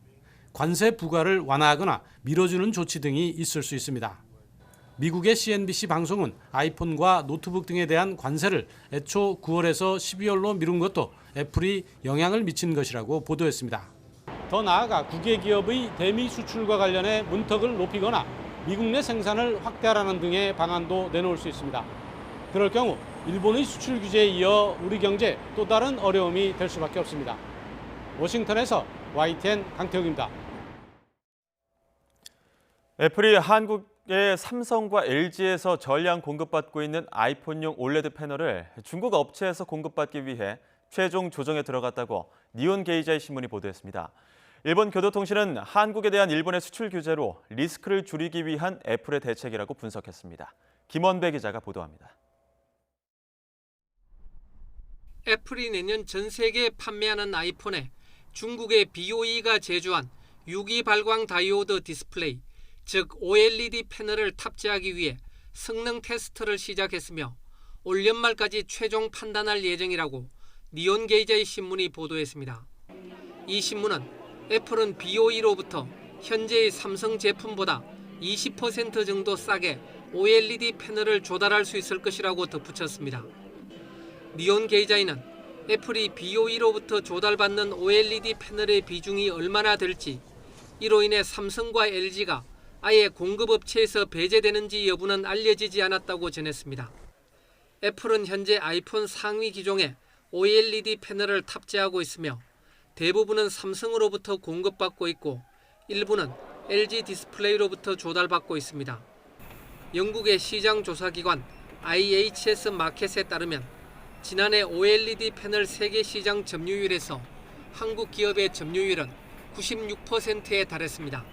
관세 부과를 완화하거나 밀어주는 조치 등이 있을 수 있습니다. 미국의 CNBC 방송은 아이폰과 노트북 등에 대한 관세를 애초 9월에서 12월로 미룬 것도 애플이 영향을 미친 것이라고 보도했습니다. 더 나아가 국외 기업의 대미 수출과 관련해 문턱을 높이거나 미국 내 생산을 확대하라는 등의 방안도 내놓을 수 있습니다. 그럴 경우 일본의 수출 규제에 이어 우리 경제에 또 다른 어려움이 될 수밖에 없습니다. 워싱턴에서 YTN 강태욱입니다. 애플이 한국의 삼성과 LG에서 전량 공급받고 있는 아이폰용 올레드 패널을 중국 업체에서 공급받기 위해 최종 조정에 들어갔다고 니온 게이자이 신문이 보도했습니다. 일본 교도통신은 한국에 대한 일본의 수출 규제로 리스크를 줄이기 위한 애플의 대책이라고 분석했습니다. 김원배 기자가 보도합니다. 애플이 내년 전 세계에 판매하는 아이폰에 중국의 BOE가 제조한 유기 발광 다이오드 디스플레이, 즉 OLED 패널을 탑재하기 위해 성능 테스트를 시작했으며 올 연말까지 최종 판단할 예정이라고 니온 게이자이 신문이 보도했습니다. 이 신문은 애플은 BOE로부터 현재의 삼성 제품보다 20% 정도 싸게 OLED 패널을 조달할 수 있을 것이라고 덧붙였습니다. 니온 게이자이는 애플이 BOE로부터 조달받는 OLED 패널의 비중이 얼마나 될지, 이로 인해 삼성과 LG가 아예 공급업체에서 배제되는지 여부는 알려지지 않았다고 전했습니다. 애플은 현재 아이폰 상위 기종에 OLED 패널을 탑재하고 있으며 대부분은 삼성으로부터 공급받고 있고 일부는 LG 디스플레이로부터 조달받고 있습니다. 영국의 시장 조사기관 IHS 마켓에 따르면 지난해 OLED 패널 세계 시장 점유율에서 한국 기업의 점유율은 96%에 달했습니다.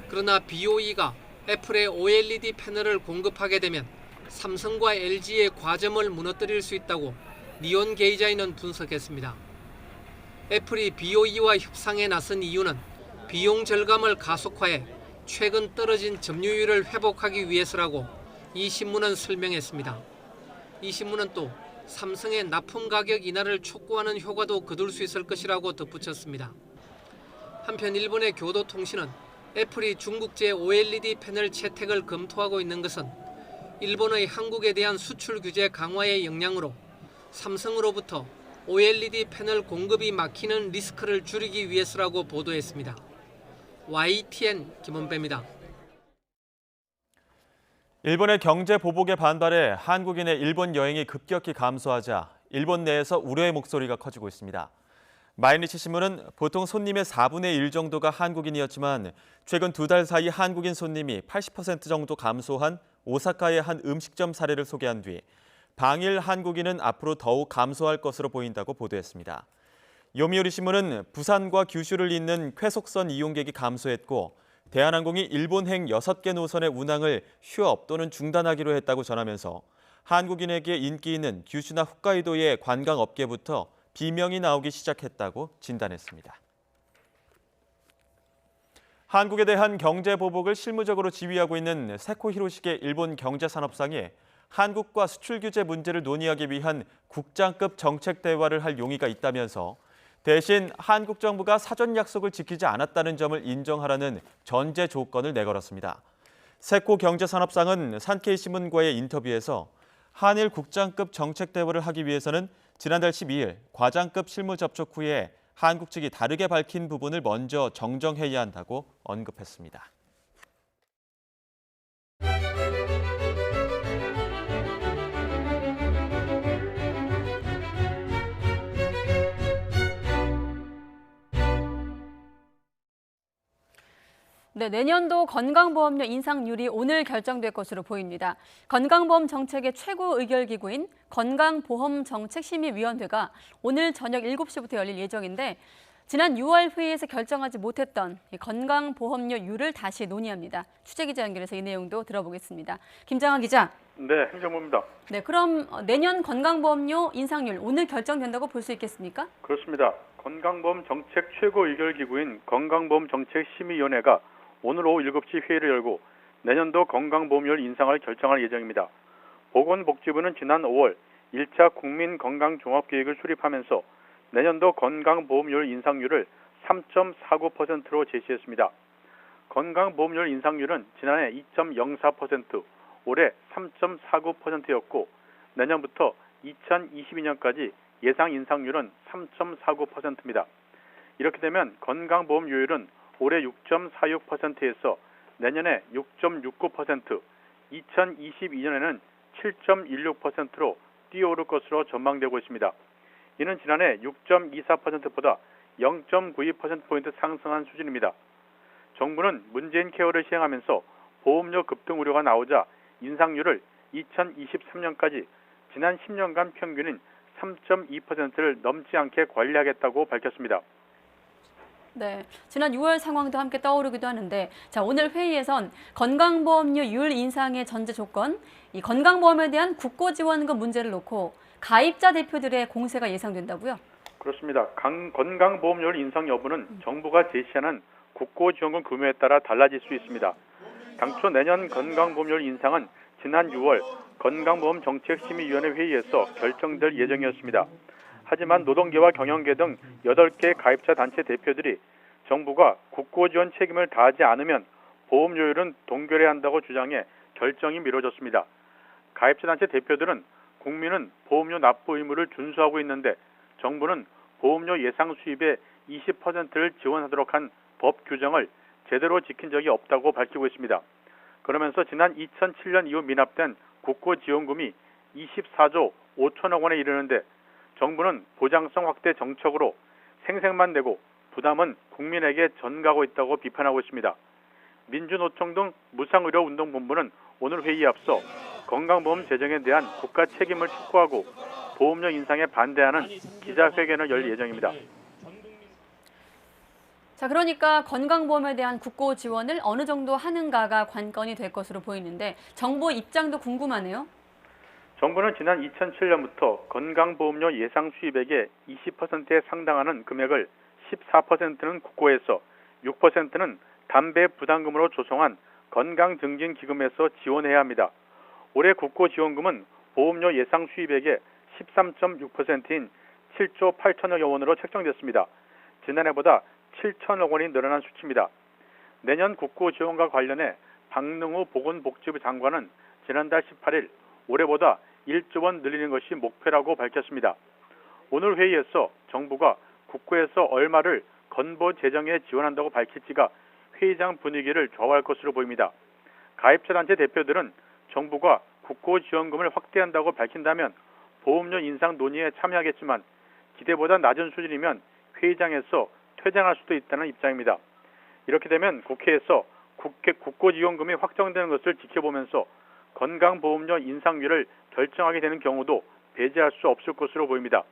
그러나 BOE가 애플의 OLED 패널을 공급하게 되면 삼성과 LG의 과점을 무너뜨릴 수 있다고 니온 게이자이는 분석했습니다. 애플이 BOE와 협상에 나선 이유는 비용 절감을 가속화해 최근 떨어진 점유율을 회복하기 위해서라고 이 신문은 설명했습니다. 이 신문은 또 삼성의 납품 가격 인하를 촉구하는 효과도 거둘 수 있을 것이라고 덧붙였습니다. 한편 일본의 교도통신은 애플이 중국제 OLED 패널 채택을 검토하고 있는 것은 일본의 한국에 대한 수출 규제 강화의 영향으로 삼성으로부터 OLED 패널 공급이 막히는 리스크를 줄이기 위해서라고 보도했습니다. YTN 김원배입니다. 일본의 경제 보복에 반발해 한국인의 일본 여행이 급격히 감소하자 일본 내에서 우려의 목소리가 커지고 있습니다. 마이니치 신문은 보통 손님의 4분의 1 정도가 한국인이었지만 최근 2달 사이 한국인 손님이 80% 정도 감소한 오사카의 한 음식점 사례를 소개한 뒤 방일 한국인은 앞으로 더욱 감소할 것으로 보인다고 보도했습니다. 요미우리 신문은 부산과 규슈를 잇는 쾌속선 이용객이 감소했고 대한항공이 일본행 6개 노선의 운항을 휴업 또는 중단하기로 했다고 전하면서 한국인에게 인기 있는 규슈나 홋카이도의 관광업계부터 비명이 나오기 시작했다고 진단했습니다. 한국에 대한 경제 보복을 실무적으로 지휘하고 있는 세코 히로시게 일본 경제산업상이 한국과 수출 규제 문제를 논의하기 위한 국장급 정책 대화를 할 용의가 있다면서 대신 한국 정부가 사전 약속을 지키지 않았다는 점을 인정하라는 전제 조건을 내걸었습니다. 세코 경제산업상은 산케이신문과의 인터뷰에서 한일 국장급 정책 대화를 하기 위해서는 지난달 12일 과장급 실무 접촉 후에 한국 측이 다르게 밝힌 부분을 먼저 정정해야 한다고 언급했습니다. 네, 내년도 건강보험료 인상률이 오늘 결정될 것으로 보입니다. 건강보험 정책의 최고 의결기구인 건강보험정책심의위원회가 오늘 저녁 7시부터 열릴 예정인데 지난 6월 회의에서 결정하지 못했던 건강보험료율을 다시 논의합니다. 취재기자 연결해서 이 내용도 들어보겠습니다. 김장하 기자. 네, 행정부입니다. 네, 그럼 내년 건강보험료 인상률 오늘 결정된다고 볼 수 있겠습니까? 그렇습니다. 건강보험 정책 최고 의결기구인 건강보험정책심의위원회가 오늘 오후 7시 회의를 열고 내년도 건강보험료를 인상을 결정할 예정입니다. 보건복지부는 지난 5월 1차 국민건강종합계획을 수립하면서 내년도 건강보험료율 인상률을 3.49%로 제시했습니다. 건강보험료율 인상률은 지난해 2.04%, 올해 3.49%였고 내년부터 2022년까지 예상 인상률은 3.49%입니다. 이렇게 되면 건강보험료율은 올해 6.46%에서 내년에 6.69%, 2022년에는 7.16%로 뛰어오를 것으로 전망되고 있습니다. 이는 지난해 6.24%보다 0.92%포인트 상승한 수준입니다. 정부는 문재인 케어를 시행하면서 보험료 급등 우려가 나오자 인상률을 2023년까지 지난 10년간 평균인 3.2%를 넘지 않게 관리하겠다고 밝혔습니다. 네, 지난 6월 상황도 함께 떠오르기도 하는데 자, 오늘 회의에선 건강보험료율 인상의 전제 조건, 이 건강보험에 대한 국고지원금 문제를 놓고 가입자 대표들의 공세가 예상된다고요? 그렇습니다. 건강보험료율 인상 여부는 정부가 제시하는 국고지원금 규모에 따라 달라질 수 있습니다. 당초 내년 건강보험료율 인상은 지난 6월 건강보험정책심의위원회 회의에서 결정될 예정이었습니다. 하지만 노동계와 경영계 등 8개 가입자 단체 대표들이 정부가 국고지원 책임을 다하지 않으면 보험료율은 동결해야 한다고 주장해 결정이 미뤄졌습니다. 가입자 단체 대표들은 국민은 보험료 납부 의무를 준수하고 있는데 정부는 보험료 예상 수입의 20%를 지원하도록 한 법 규정을 제대로 지킨 적이 없다고 밝히고 있습니다. 그러면서 지난 2007년 이후 미납된 국고지원금이 24조 5천억 원에 이르는데 정부는 보장성 확대 정책으로 생색만 내고 부담은 국민에게 전가하고 있다고 비판하고 있습니다. 민주노총 등 무상의료운동본부는 오늘 회의에 앞서 건강보험 재정에 대한 국가 책임을 촉구하고 보험료 인상에 반대하는 기자회견을 열 예정입니다. 자, 그러니까 건강보험에 대한 국고 지원을 어느 정도 하는가가 관건이 될 것으로 보이는데 정부 입장도 궁금하네요. 정부는 지난 2007년부터 건강보험료 예상 수입액의 20%에 상당하는 금액을 14%는 국고에서 6%는 담배 부담금으로 조성한 건강증진기금에서 지원해야 합니다. 올해 국고지원금은 보험료 예상 수입액의 13.6%인 7조 8천여 원으로 책정됐습니다. 지난해보다 7천억 원이 늘어난 수치입니다. 내년 국고지원과 관련해 박능우 보건복지부 장관은 지난달 18일 올해보다 1조 원 늘리는 것이 목표라고 밝혔습니다. 오늘 회의에서 정부가 국고에서 얼마를 건보 재정에 지원한다고 밝힐지가 회의장 분위기를 좌우할 것으로 보입니다. 가입자 단체 대표들은 정부가 국고지원금을 확대한다고 밝힌다면 보험료 인상 논의에 참여하겠지만 기대보다 낮은 수준이면 회의장에서 퇴장할 수도 있다는 입장입니다. 이렇게 되면 국회에서 국고지원금이 확정되는 것을 지켜보면서 건강보험료 인상률을 결정하게 되는 경우도 배제할 수 없을 것으로 보입니다.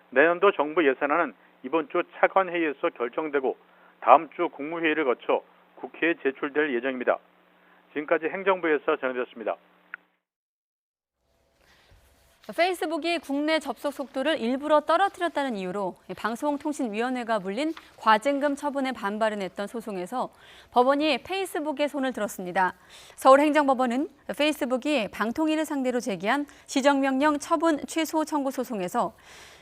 내년도 정부 예산안은 이번 주 차관회의에서 결정되고 다음 주 국무회의를 거쳐 국회에 제출될 예정입니다. 지금까지 행정부에서 전해드렸습니다. 페이스북이 국내 접속 속도를 일부러 떨어뜨렸다는 이유로 방송통신위원회가 물린 과징금 처분에 반발을 했던 소송에서 법원이 페이스북에 손을 들었습니다. 서울행정법원은 페이스북이 방통위를 상대로 제기한 시정명령 처분 취소 청구 소송에서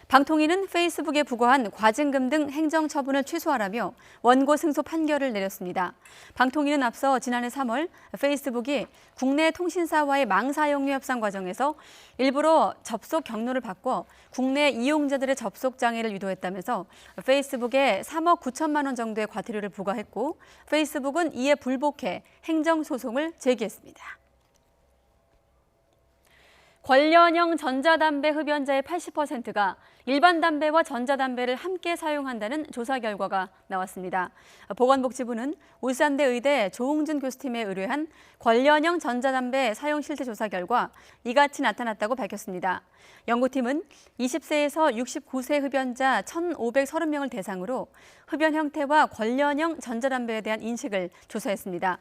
방통위는 페이스북에 부과한 과징금 등 행정처분을 취소하라며 원고 승소 판결을 내렸습니다. 방통위는 앞서 지난해 3월 페이스북이 국내 통신사와의 망사용료 협상 과정에서 일부러 접속 경로를 바꿔 국내 이용자들의 접속 장애를 유도했다면서 페이스북에 3억 9천만 원 정도의 과태료를 부과했고 페이스북은 이에 불복해 행정소송을 제기했습니다. 관련형 전자담배 흡연자의 80%가 일반 담배와 전자담배를 함께 사용한다는 조사 결과가 나왔습니다. 보건복지부는 울산대 의대 조홍준 교수팀에 의뢰한 관련형 전자담배 사용 실태 조사 결과 이같이 나타났다고 밝혔습니다. 연구팀은 20세에서 69세 흡연자 1,530명을 대상으로 흡연 형태와 관련형 전자담배에 대한 인식을 조사했습니다.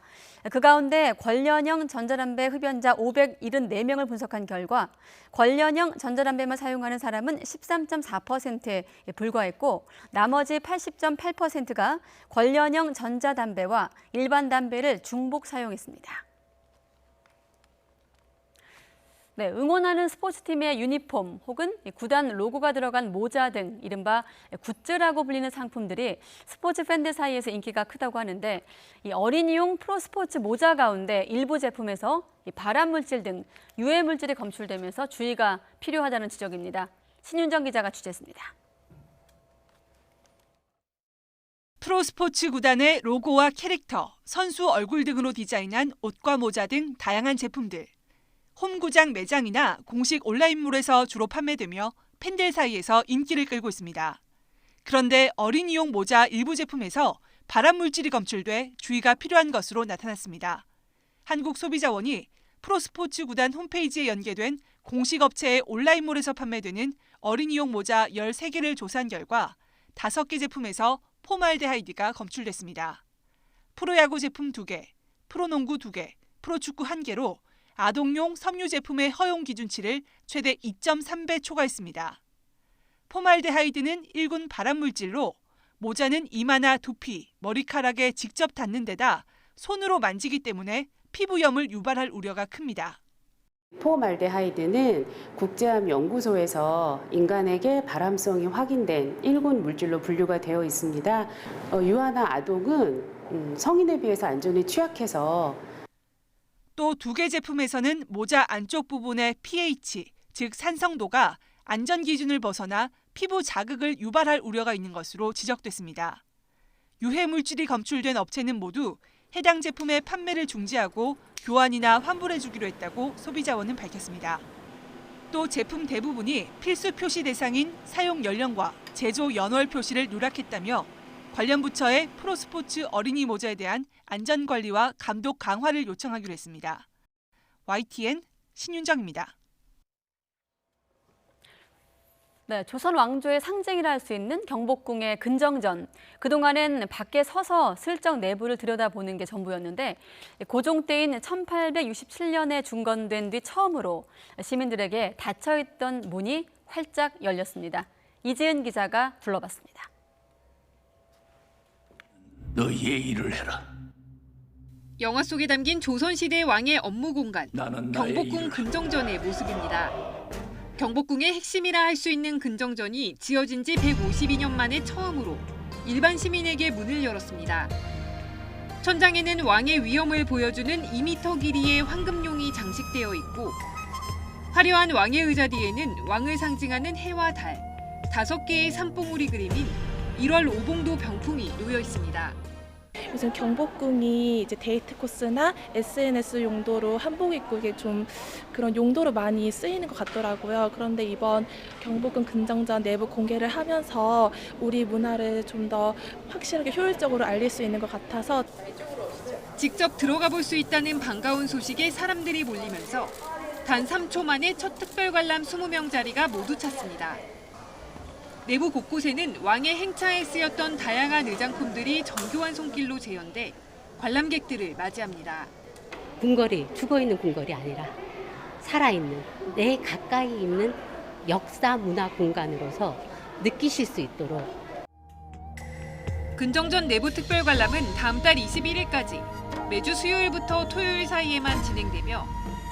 그 가운데 관련형 전자담배 흡연자 574명을 분석한 결과 관련형 전자담배만 사용하는 사람은 13.4%에 불과했고 나머지 80.8%가 관련형 전자담배와 일반 담배를 중복 사용했습니다. 네, 응원하는 스포츠팀의 유니폼 혹은 구단 로고가 들어간 모자 등 이른바 굿즈라고 불리는 상품들이 스포츠 팬들 사이에서 인기가 크다고 하는데 이 어린이용 프로스포츠 모자 가운데 일부 제품에서 발암물질 등 유해 물질이 검출되면서 주의가 필요하다는 지적입니다. 신윤정 기자가 취재했습니다. 프로스포츠 구단의 로고와 캐릭터, 선수 얼굴 등으로 디자인한 옷과 모자 등 다양한 제품들. 홈구장 매장이나 공식 온라인몰에서 주로 판매되며 팬들 사이에서 인기를 끌고 있습니다. 그런데 어린이용 모자 일부 제품에서 발암물질이 검출돼 주의가 필요한 것으로 나타났습니다. 한국소비자원이 프로스포츠 구단 홈페이지에 연계된 공식 업체의 온라인몰에서 판매되는 어린이용 모자 13개를 조사한 결과 5개 제품에서 포말데하이드가 검출됐습니다. 프로야구 제품 2개, 프로농구 2개, 프로축구 1개로 아동용 섬유 제품의 허용 기준치를 최대 2.3배 초과했습니다. 포말데하이드는 1군 발암물질로 모자는 이마나 두피, 머리카락에 직접 닿는 데다 손으로 만지기 때문에 피부염을 유발할 우려가 큽니다. 포말데하이드는 국제암연구소에서 인간에게 발암성이 확인된 1군 물질로 분류가 되어 있습니다. 유아나 아동은 성인에 비해서 안전에 취약해서 또 2개 제품에서는 모자 안쪽 부분의 pH, 즉 산성도가 안전 기준을 벗어나 피부 자극을 유발할 우려가 있는 것으로 지적됐습니다. 유해 물질이 검출된 업체는 모두 해당 제품의 판매를 중지하고 교환이나 환불해주기로 했다고 소비자원은 밝혔습니다. 또 제품 대부분이 필수 표시 대상인 사용 연령과 제조 연월 표시를 누락했다며 관련 부처에 프로스포츠 어린이 모자에 대한 안전관리와 감독 강화를 요청하기로 했습니다. YTN 신윤정입니다. 네, 조선 왕조의 상징이라 할 수 있는 경복궁의 근정전. 그동안엔 밖에 서서 슬쩍 내부를 들여다보는 게 전부였는데 고종 때인 1867년에 중건된 뒤 처음으로 시민들에게 닫혀있던 문이 활짝 열렸습니다. 이지은 기자가 불러봤습니다. 너희의 일을 해라. 영화 속에 담긴 조선시대 왕의 업무 공간, 경복궁 근정전의 모습입니다. 경복궁의 핵심이라 할 수 있는 근정전이 지어진 지 152년 만에 처음으로 일반 시민에게 문을 열었습니다. 천장에는 왕의 위엄을 보여주는 2m 길이의 황금용이 장식되어 있고 화려한 왕의 의자 뒤에는 왕을 상징하는 해와 달, 5개의 산봉우리 그림인 1월 오봉도 병풍이 놓여 있습니다. 요즘 경복궁이 이제 데이트 코스나 SNS 용도로 한복 입고 이게 좀 그런 용도로 많이 쓰이는 것 같더라고요. 그런데 이번 경복궁 근정전 내부 공개를 하면서 우리 문화를 좀 더 확실하게 효율적으로 알릴 수 있는 것 같아서 직접 들어가 볼 수 있다는 반가운 소식에 사람들이 몰리면서 단 3초 만에 첫 특별 관람 20명 자리가 모두 찼습니다. 내부 곳곳에는 왕의 행차에 쓰였던 다양한 의장품들이 정교한 손길로 재현돼 관람객들을 맞이합니다. 궁궐이 죽어있는 궁궐이 아니라 살아있는 내 가까이 있는 역사 문화 공간으로서 느끼실 수 있도록. 근정전 내부 특별 관람은 다음 달 21일까지 매주 수요일부터 토요일 사이에만 진행되며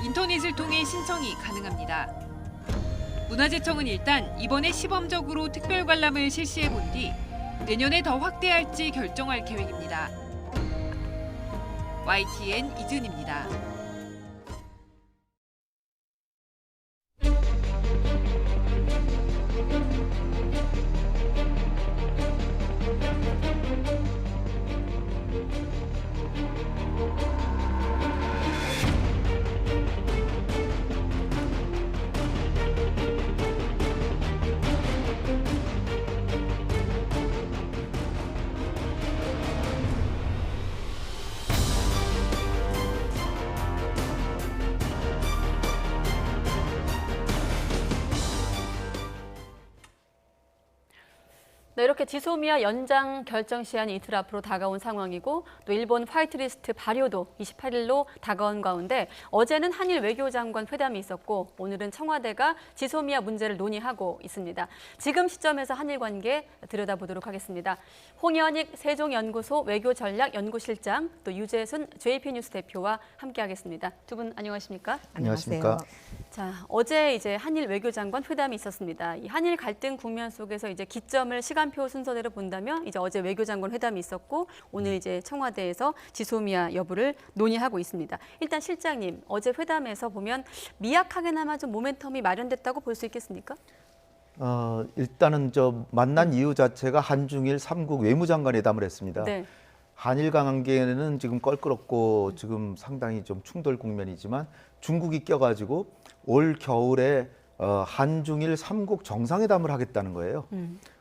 인터넷을 통해 신청이 가능합니다. 문화재청은 일단 이번에 시범적으로 특별 관람을 실시해 본 뒤 내년에 더 확대할지 결정할 계획입니다. YTN 이준입니다. 네, 이렇게 지소미아 연장 결정 시한이 이틀 앞으로 다가온 상황이고 또 일본 화이트리스트 발효도 28일로 다가온 가운데 어제는 한일 외교장관 회담이 있었고 오늘은 청와대가 지소미아 문제를 논의하고 있습니다. 지금 시점에서 한일 관계 들여다보도록 하겠습니다. 홍현익 세종연구소 외교전략연구실장 또 유재순 JP뉴스 대표와 함께하겠습니다. 두 분 안녕하십니까? 안녕하십니까? 자, 어제 이제 한일 외교장관 회담이 있었습니다. 이 한일 갈등 국면 속에서 이제 기점을 시간표 순서대로 본다면 이제 어제 외교장관 회담이 있었고 오늘 이제 청와대에서 지소미아 여부를 논의하고 있습니다. 일단 실장님, 어제 회담에서 보면 미약하게나마 좀 모멘텀이 마련됐다고 볼 수 있겠습니까? 일단은 저 만난 이유 자체가 한중일 3국 외무장관 회담을 했습니다. 네. 한일 관계는 지금 껄끄럽고 지금 상당히 좀 충돌 국면이지만 중국이 껴가지고 올 겨울에 한중일 3국 정상회담을 하겠다는 거예요.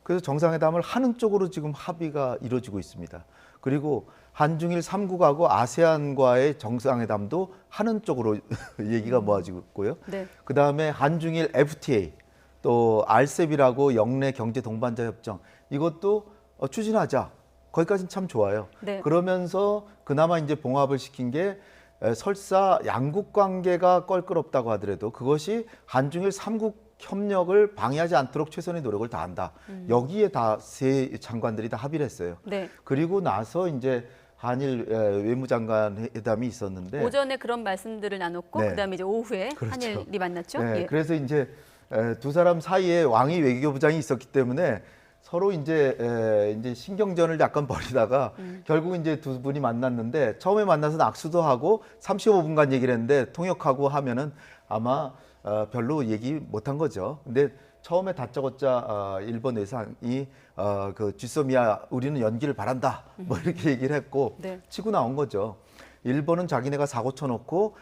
그래서 정상회담을 하는 쪽으로 지금 합의가 이루어지고 있습니다. 그리고 한중일 3국하고 아세안과의 정상회담도 하는 쪽으로 얘기가 모아지고 있고요. 네. 그다음에 한중일 FTA 또 RCEP이라고 영내 경제 동반자 협정 이것도 추진하자. 거기까지는 참 좋아요. 네. 그러면서 그나마 이제 봉합을 시킨 게 설사 양국 관계가 껄끄럽다고 하더라도 그것이 한중일 3국 협력을 방해하지 않도록 최선의 노력을 다한다. 여기에 다 세 장관들이 다 합의를 했어요. 네. 그리고 나서 이제 한일 외무장관 회담이 있었는데 오전에 그런 말씀들을 나눴고 네. 그다음에 이제 오후에 그렇죠. 한일이 만났죠. 네, 예. 그래서 이제 두 사람 사이에 왕이 외교부장이 있었기 때문에 서로 이제 신경전을 약간 벌이다가 결국 이제 두 분이 만났는데 처음에 만나서 악수도 하고 35분간 얘기를 했는데 통역하고 하면은 아마 별로 얘기 못한 거죠. 근데 처음에 다짜고짜 일본 외상이 그 지소미아 우리는 연기를 바란다 뭐 이렇게 얘기를 했고 네. 치고 나온 거죠. 일본은 자기네가 사고 쳐놓고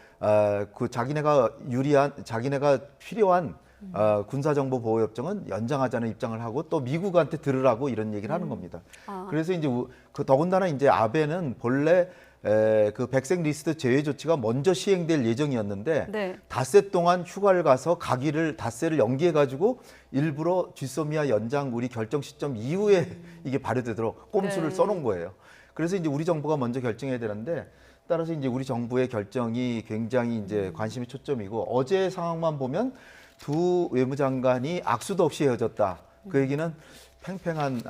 그 자기네가 필요한 군사정보보호협정은 연장하자는 입장을 하고 또 미국한테 들으라고 이런 얘기를 하는 겁니다. 그래서 이제 더군다나 이제 아베는 본래 그 백색 리스트 제외 조치가 먼저 시행될 예정이었는데 네. 닷새 동안 휴가를 가서 가기를 닷새를 연기해 가지고 일부러 지소미아 연장 우리 결정 시점 이후에 이게 발효되도록 꼼수를 네. 써놓은 거예요. 그래서 이제 우리 정부가 먼저 결정해야 되는데 따라서 이제 우리 정부의 결정이 굉장히 이제 관심이 초점이고 어제 상황만 보면 두 외무장관이 악수도 없이 헤어졌다. 그 얘기는 팽팽한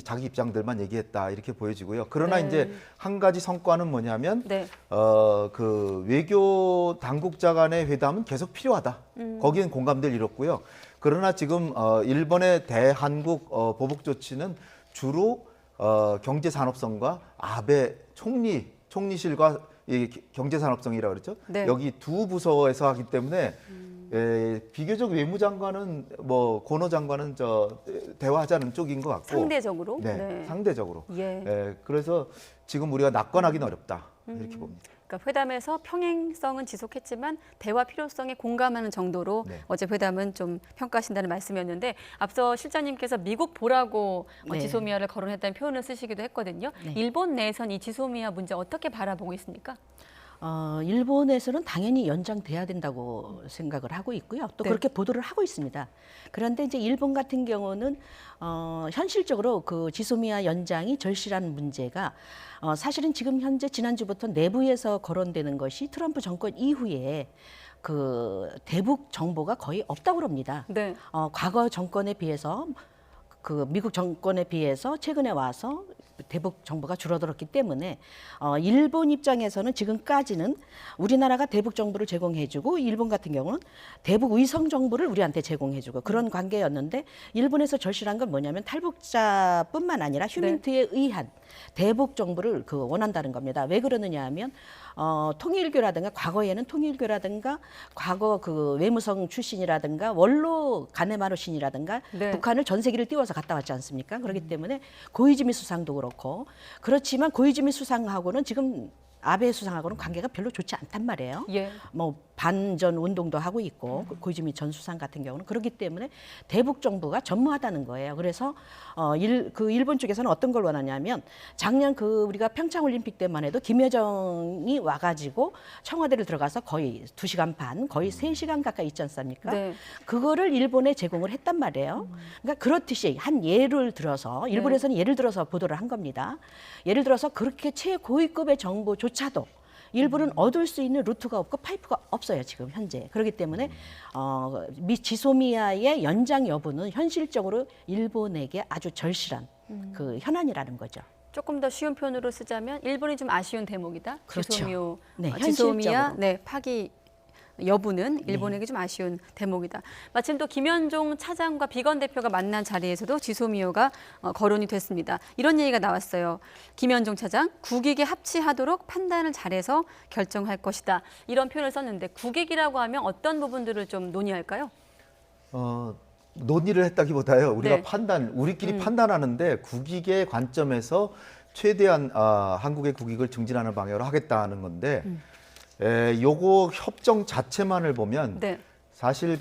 자기 입장들만 얘기했다 이렇게 보여지고요. 그러나 네. 이제 한 가지 성과는 뭐냐면 네. 그 외교 당국자 간의 회담은 계속 필요하다. 거기엔 공감대를 이뤘고요. 그러나 지금 일본의 대한국 보복 조치는 주로 경제산업성과 아베 총리실과 이 경제산업성이라고 그랬죠. 네. 여기 두 부서에서 하기 때문에 비교적 외무장관은 뭐 고노 장관은 대화하자는 쪽인 것 같고 상대적으로. 네, 네. 상대적으로. 예. 그래서 지금 우리가 낙관하기는 어렵다 이렇게 봅니다. 그러니까 회담에서 평행성은 지속했지만 대화 필요성에 공감하는 정도로 네. 어제 회담은 좀 평가하신다는 말씀이었는데 앞서 실장님께서 미국 보라고 네. 지소미아를 거론했다는 표현을 쓰시기도 했거든요. 네. 일본 내에선 이 지소미아 문제 어떻게 바라보고 있습니까? 일본에서는 당연히 연장돼야 된다고 생각을 하고 있고요. 또 네. 그렇게 보도를 하고 있습니다. 그런데 이제 일본 같은 경우는 현실적으로 그 지소미아 연장이 절실한 문제가 사실은 지금 현재 지난주부터 내부에서 거론되는 것이 트럼프 정권 이후에 그 대북 정보가 거의 없다고 합니다. 네. 과거 정권에 비해서 그 미국 정권에 비해서 최근에 와서 대북 정보가 줄어들었기 때문에 일본 입장에서는 지금까지는 우리나라가 대북 정보를 제공해주고 일본 같은 경우는 대북 위성 정보를 우리한테 제공해주고 그런 관계였는데 일본에서 절실한 건 뭐냐면 탈북자뿐만 아니라 휴민트에 의한 대북 정보를 원한다는 겁니다. 왜 그러느냐 하면 통일교라든가 과거에는 통일교라든가 과거 그 외무성 출신이라든가 원로 가네마루 신이라든가 네. 북한을 전세기를 띄워서 갔다 왔지 않습니까? 그렇기 때문에 고이즈미 수상도 그렇고 그렇지만 고이즈미 수상하고는 지금 아베 수상하고는 관계가 별로 좋지 않단 말이에요. 예. 뭐 반전 운동도 하고 있고 고이즈미 전 수상 같은 경우는 그렇기 때문에 대북 정부가 전무하다는 거예요. 그래서 일본 쪽에서는 어떤 걸 원하냐면 작년 우리가 평창 올림픽 때만 해도 김여정이 와가지고 청와대를 들어가서 거의 2시간 반, 거의 3시간 가까이 있지 않습니까? 네. 그거를 일본에 제공을 했단 말이에요. 그러니까 그렇듯이 한 예를 들어서 일본에서는 예를 들어서 보도를 한 겁니다. 예를 들어서 그렇게 최고위급의 정보조차도 일본은 얻을 수 있는 루트가 없고 파이프가 없어요, 지금 현재. 그렇기 때문에 지소미아의 연장 여부는 현실적으로 일본에게 아주 절실한 그 현안이라는 거죠. 조금 더 쉬운 표현으로 쓰자면 일본이 좀 아쉬운 대목이다. 그렇죠. 네, 지소미아 현실적으로. 파기 여부는 일본에게 좀 아쉬운 대목이다. 마침 또 김현종 차장과 비건 대표가 만난 자리에서도 지소미아가 거론이 됐습니다. 이런 얘기가 나왔어요. 김현종 차장, 국익에 합치하도록 판단을 잘해서 결정할 것이다. 이런 표현을 썼는데 국익이라고 하면 어떤 부분들을 좀 논의할까요? 논의를 했다기보다요. 우리가 네. 우리끼리 판단하는데 국익의 관점에서 최대한 한국의 국익을 증진하는 방향으로 하겠다는 건데 요거 협정 자체만을 보면 네. 사실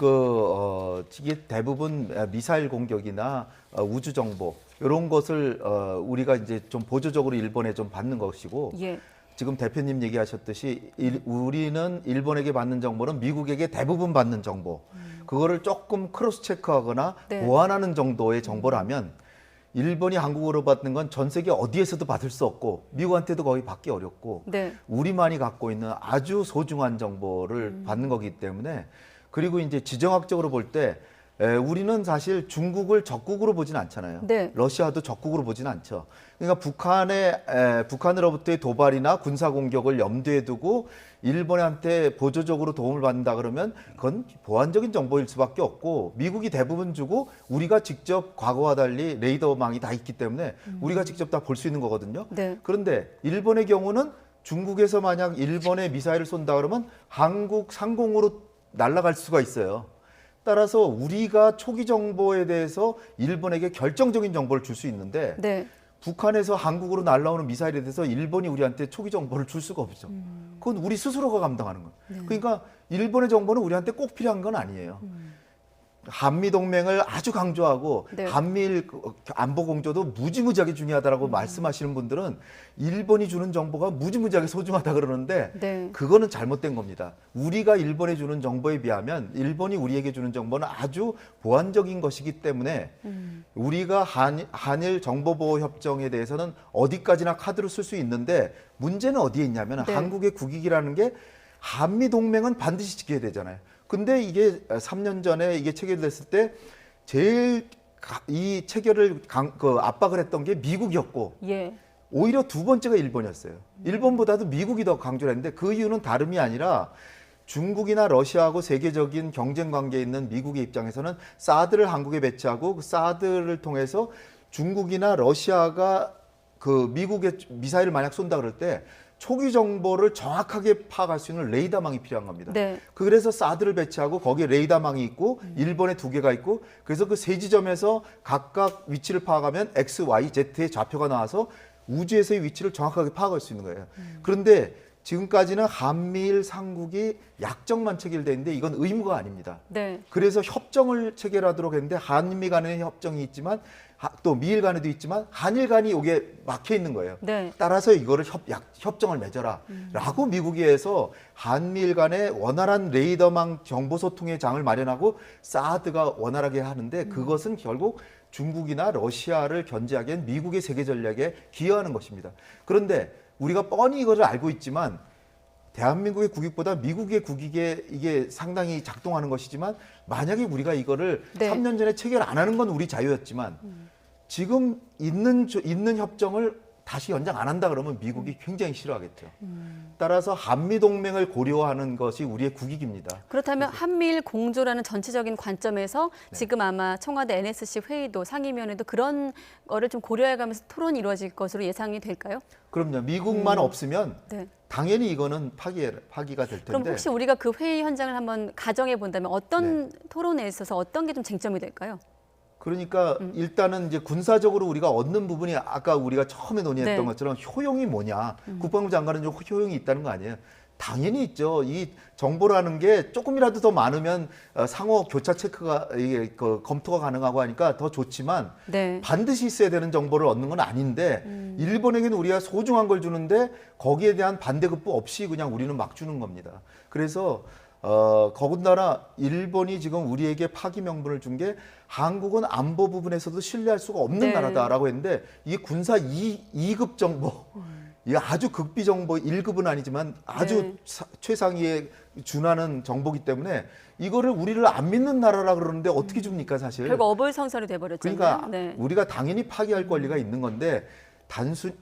이게 대부분 미사일 공격이나 우주 정보 이런 것을 우리가 이제 좀 보조적으로 일본에 좀 받는 것이고 예. 지금 대표님 얘기하셨듯이 우리는 일본에게 받는 정보는 미국에게 대부분 받는 정보 그거를 조금 크로스 체크하거나 네. 보완하는 정도의 정보라면 일본이 한국으로 받는 건 전 세계 어디에서도 받을 수 없고 미국한테도 거의 받기 어렵고 네. 우리만이 갖고 있는 아주 소중한 정보를 받는 거기 때문에 그리고 이제 지정학적으로 볼 때 우리는 사실 중국을 적국으로 보진 않잖아요. 네. 러시아도 적국으로 보진 않죠. 그러니까 북한으로부터의 도발이나 군사 공격을 염두에 두고 일본한테 보조적으로 도움을 받는다 그러면 그건 보완적인 정보일 수밖에 없고 미국이 대부분 주고 우리가 직접 과거와 달리 레이더망이 다 있기 때문에 우리가 직접 다 볼 수 있는 거거든요. 네. 그런데 일본의 경우는 중국에서 만약 일본에 미사일을 쏜다 그러면 한국 상공으로 날아갈 수가 있어요. 따라서 우리가 초기 정보에 대해서 일본에게 결정적인 정보를 줄 수 있는데 네. 북한에서 한국으로 날아오는 미사일에 대해서 일본이 우리한테 초기 정보를 줄 수가 없죠. 그건 우리 스스로가 감당하는 거예요. 네. 그러니까 일본의 정보는 우리한테 꼭 필요한 건 아니에요. 한미 동맹을 아주 강조하고 네. 한미일 안보 공조도 무지무지하게 중요하다라고 말씀하시는 분들은 일본이 주는 정보가 무지무지하게 소중하다 그러는데 네. 그거는 잘못된 겁니다. 우리가 일본에 주는 정보에 비하면 일본이 우리에게 주는 정보는 아주 보완적인 것이기 때문에 우리가 한일 정보보호협정에 대해서는 어디까지나 카드로 쓸 수 있는데 문제는 어디에 있냐면 네. 한국의 국익이라는 게 한미 동맹은 반드시 지켜야 되잖아요. 근데 이게 3년 전에 이게 체결됐을 때 제일 이 체결을 압박을 했던 게 미국이었고 예. 오히려 두 번째가 일본이었어요. 일본보다도 미국이 더 강조를 했는데 그 이유는 다름이 아니라 중국이나 러시아하고 세계적인 경쟁 관계에 있는 미국의 입장에서는 사드를 한국에 배치하고 그 사드를 통해서 중국이나 러시아가 그 미국의 미사일을 만약 쏜다 그럴 때 초기 정보를 정확하게 파악할 수 있는 레이더망이 필요한 겁니다. 네. 그래서 사드를 배치하고 거기에 레이더망이 있고 일본에 2개가 있고 그래서 그 세 지점에서 각각 위치를 파악하면 X, Y, Z의 좌표가 나와서 우주에서의 위치를 정확하게 파악할 수 있는 거예요. 그런데 지금까지는 한미일 삼국이 약정만 체결돼 있는데 이건 의무가 아닙니다. 네. 그래서 협정을 체결하도록 했는데 한미 간의 협정이 있지만 또 미일 간에도 있지만 한일 간이 이게 막혀 있는 거예요. 네. 따라서 이거를 협정을 맺어라 라고 미국이 해서 한미일 간의 원활한 레이더망 정보 소통의 장을 마련하고 사드가 원활하게 하는데 그것은 결국 중국이나 러시아를 견제하기엔 미국의 세계 전략에 기여하는 것입니다. 그런데 우리가 뻔히 이것을 알고 있지만 대한민국의 국익보다 미국의 국익에 이게 상당히 작동하는 것이지만 만약에 우리가 이거를 네. 3년 전에 체결 안 하는 건 우리 자유였지만 지금 있는 협정을 다시 연장 안 한다 그러면 미국이 굉장히 싫어하겠죠. 따라서 한미 동맹을 고려하는 것이 우리의 국익입니다. 그렇다면 한미일 공조라는 전체적인 관점에서 네. 지금 아마 청와대 NSC 회의도 상임위원회도 그런 거를 좀 고려해가면서 토론이 이루어질 것으로 예상이 될까요? 그럼요. 미국만 없으면 네. 당연히 이거는 파기가 될 텐데. 그럼 혹시 우리가 그 회의 현장을 한번 가정해 본다면 어떤 토론에 있어서 어떤 게 좀 쟁점이 될까요? 그러니까 일단은 이제 군사적으로 우리가 얻는 부분이 아까 우리가 처음에 논의했던 네. 것처럼 효용이 뭐냐. 국방부 장관은 좀 효용이 있다는 거 아니에요. 당연히 있죠. 이 정보라는 게 조금이라도 더 많으면 상호 교차 체크가 이게 검토가 가능하고 하니까 더 좋지만 네. 반드시 있어야 되는 정보를 얻는 건 아닌데 일본에게는 우리가 소중한 걸 주는데 거기에 대한 반대급부 없이 그냥 우리는 막 주는 겁니다. 그래서 더군다나 일본이 지금 우리에게 파기 명분을 준 게 한국은 안보 부분에서도 신뢰할 수가 없는 네. 나라다라고 했는데 이게 군사 2급 정보 이게 아주 극비 정보 1급은 아니지만 아주 최상위에 준하는 정보기 때문에 이거를 우리를 안 믿는 나라라 그러는데 어떻게 줍니까 사실. 결국 어불성설이 돼버렸잖아요. 그러니까 네. 우리가 당연히 파기할 권리가 있는 건데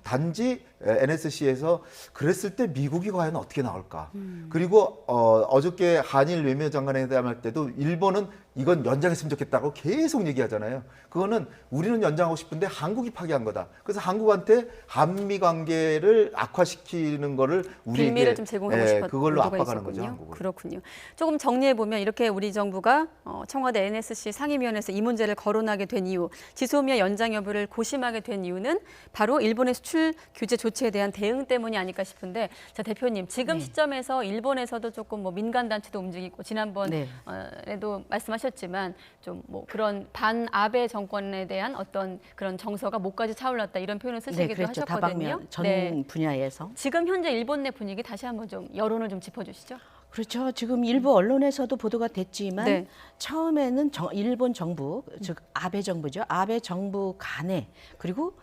단지 NSC에서 그랬을 때 미국이 과연 어떻게 나올까. 그리고 어저께 한일 외무장관회담할 때도 일본은 이건 연장했으면 좋겠다고 계속 얘기하잖아요. 그거는 우리는 연장하고 싶은데 한국이 파기한 거다. 그래서 한국한테 한미 관계를 악화시키는 거를 우리에게 빌미를 좀 제공하고 싶었던 그걸로 의도가 압박하는 있었군요. 거죠. 한국을. 그렇군요. 조금 정리해 보면 이렇게 우리 정부가 청와대 NSC 상임위원회에서 이 문제를 거론하게 된 이유, 지소미아 연장 여부를 고심하게 된 이유는 바로 일본의 수출 규제 조치에 대한 대응 때문이 아닐까 싶은데, 자 대표님 지금 시점에서 일본에서도 조금 뭐 민간 단체도 움직이고 지난번에도 말씀하셨지만 좀 뭐 그런 반 아베 정권에 대한 어떤 그런 정서가 목까지 차올랐다 이런 표현을 쓰시기도 그렇죠. 하셨거든요. 다방면 전 분야에서. 지금 현재 일본 내 분위기 다시 한번 좀 여론을 좀 짚어주시죠. 그렇죠. 지금 일부 언론에서도 보도가 됐지만 네. 처음에는 일본 정부, 즉 아베 정부죠. 아베 정부 간에 그리고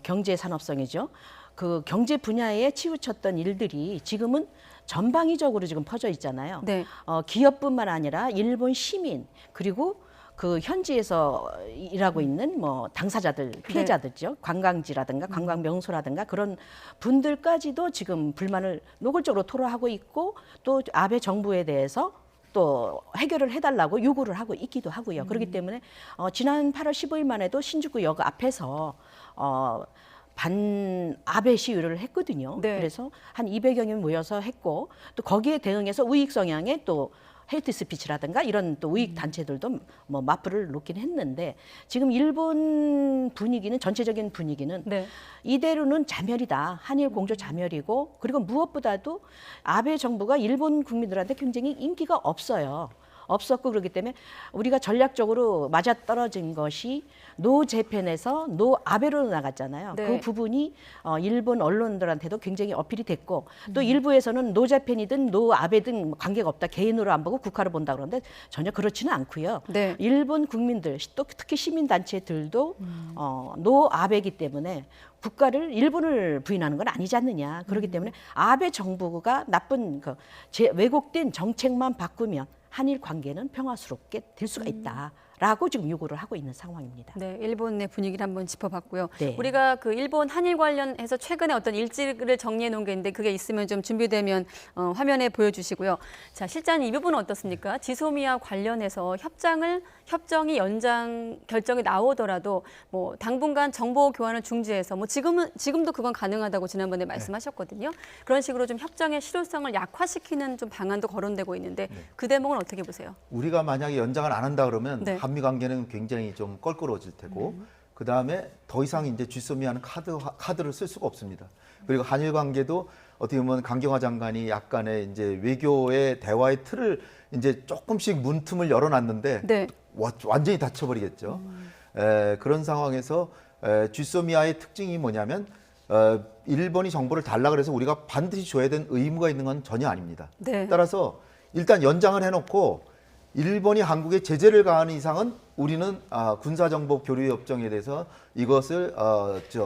경제 산업성이죠. 그 경제 분야에 치우쳤던 일들이 지금은 전방위적으로 지금 퍼져 있잖아요. 네. 기업뿐만 아니라 일본 시민 그리고 그 현지에서 일하고 있는 뭐 당사자들, 피해자들죠. 관광지라든가 관광 명소라든가 그런 분들까지도 지금 불만을 노골적으로 토로하고 있고 또 아베 정부에 대해서 또 해결을 해달라고 요구를 하고 있기도 하고요. 그렇기 때문에 지난 8월 15일만 해도 신주쿠역 앞에서 반 아베 시위를 했거든요. 네. 그래서 한 200여 명 모여서 했고 또 거기에 대응해서 우익 성향의 또 헤이트 스피치라든가 이런 또 우익 단체들도 뭐 맞불을 놓긴 했는데 지금 일본 분위기는 전체적인 분위기는 이대로는 자멸이다. 한일 공조 자멸이고 그리고 무엇보다도 아베 정부가 일본 국민들한테 굉장히 인기가 없었고 그렇기 때문에 우리가 전략적으로 맞아떨어진 것이 노 재팬에서 노 아베로 나갔잖아요. 네. 그 부분이 일본 언론들한테도 굉장히 어필이 됐고 또 일부에서는 노 재팬이든 노 아베든 관계가 없다. 개인으로 안 보고 국가로 본다 그러는데 전혀 그렇지는 않고요. 네. 일본 국민들 또 특히 시민단체들도 노 아베이기 때문에 국가를 일본을 부인하는 건 아니지 않느냐. 그렇기 때문에 아베 정부가 나쁜 왜곡된 정책만 바꾸면 한일 관계는 평화스럽게 될 수가 있다라고 지금 요구를 하고 있는 상황입니다. 네, 일본 내 분위기를 한번 짚어봤고요. 네. 우리가 그 일본 한일 관련해서 최근에 어떤 일지를 정리해 놓은 게 있는데 그게 있으면 좀 준비되면 화면에 보여주시고요. 자, 실장님 이 부분은 어떻습니까? 지소미아 관련해서 협정이 연장 결정이 나오더라도 뭐 당분간 정보 교환을 중지해서 뭐 지금도 그건 가능하다고 지난번에 말씀하셨거든요. 그런 식으로 좀 협정의 실효성을 약화시키는 좀 방안도 거론되고 있는데 그 대목은 어떻게 보세요? 우리가 만약에 연장을 안 한다 그러면 네. 한미 관계는 굉장히 좀 껄끄러워질 테고 그 다음에 더 이상 이제 쥐소미하는 카드를 쓸 수가 없습니다. 그리고 한일 관계도 어떻게 보면 강경화 장관이 약간의 이제 외교의 대화의 틀을 이제 조금씩 문틈을 열어놨는데 완전히 닫혀버리겠죠. 그런 상황에서 쥐소미아의 특징이 뭐냐면 일본이 정보를 달라 그래서 우리가 반드시 줘야 되는 의무가 있는 건 전혀 아닙니다. 네. 따라서 일단 연장을 해놓고 일본이 한국에 제재를 가하는 이상은 우리는 군사정보 교류 협정에 대해서 이것을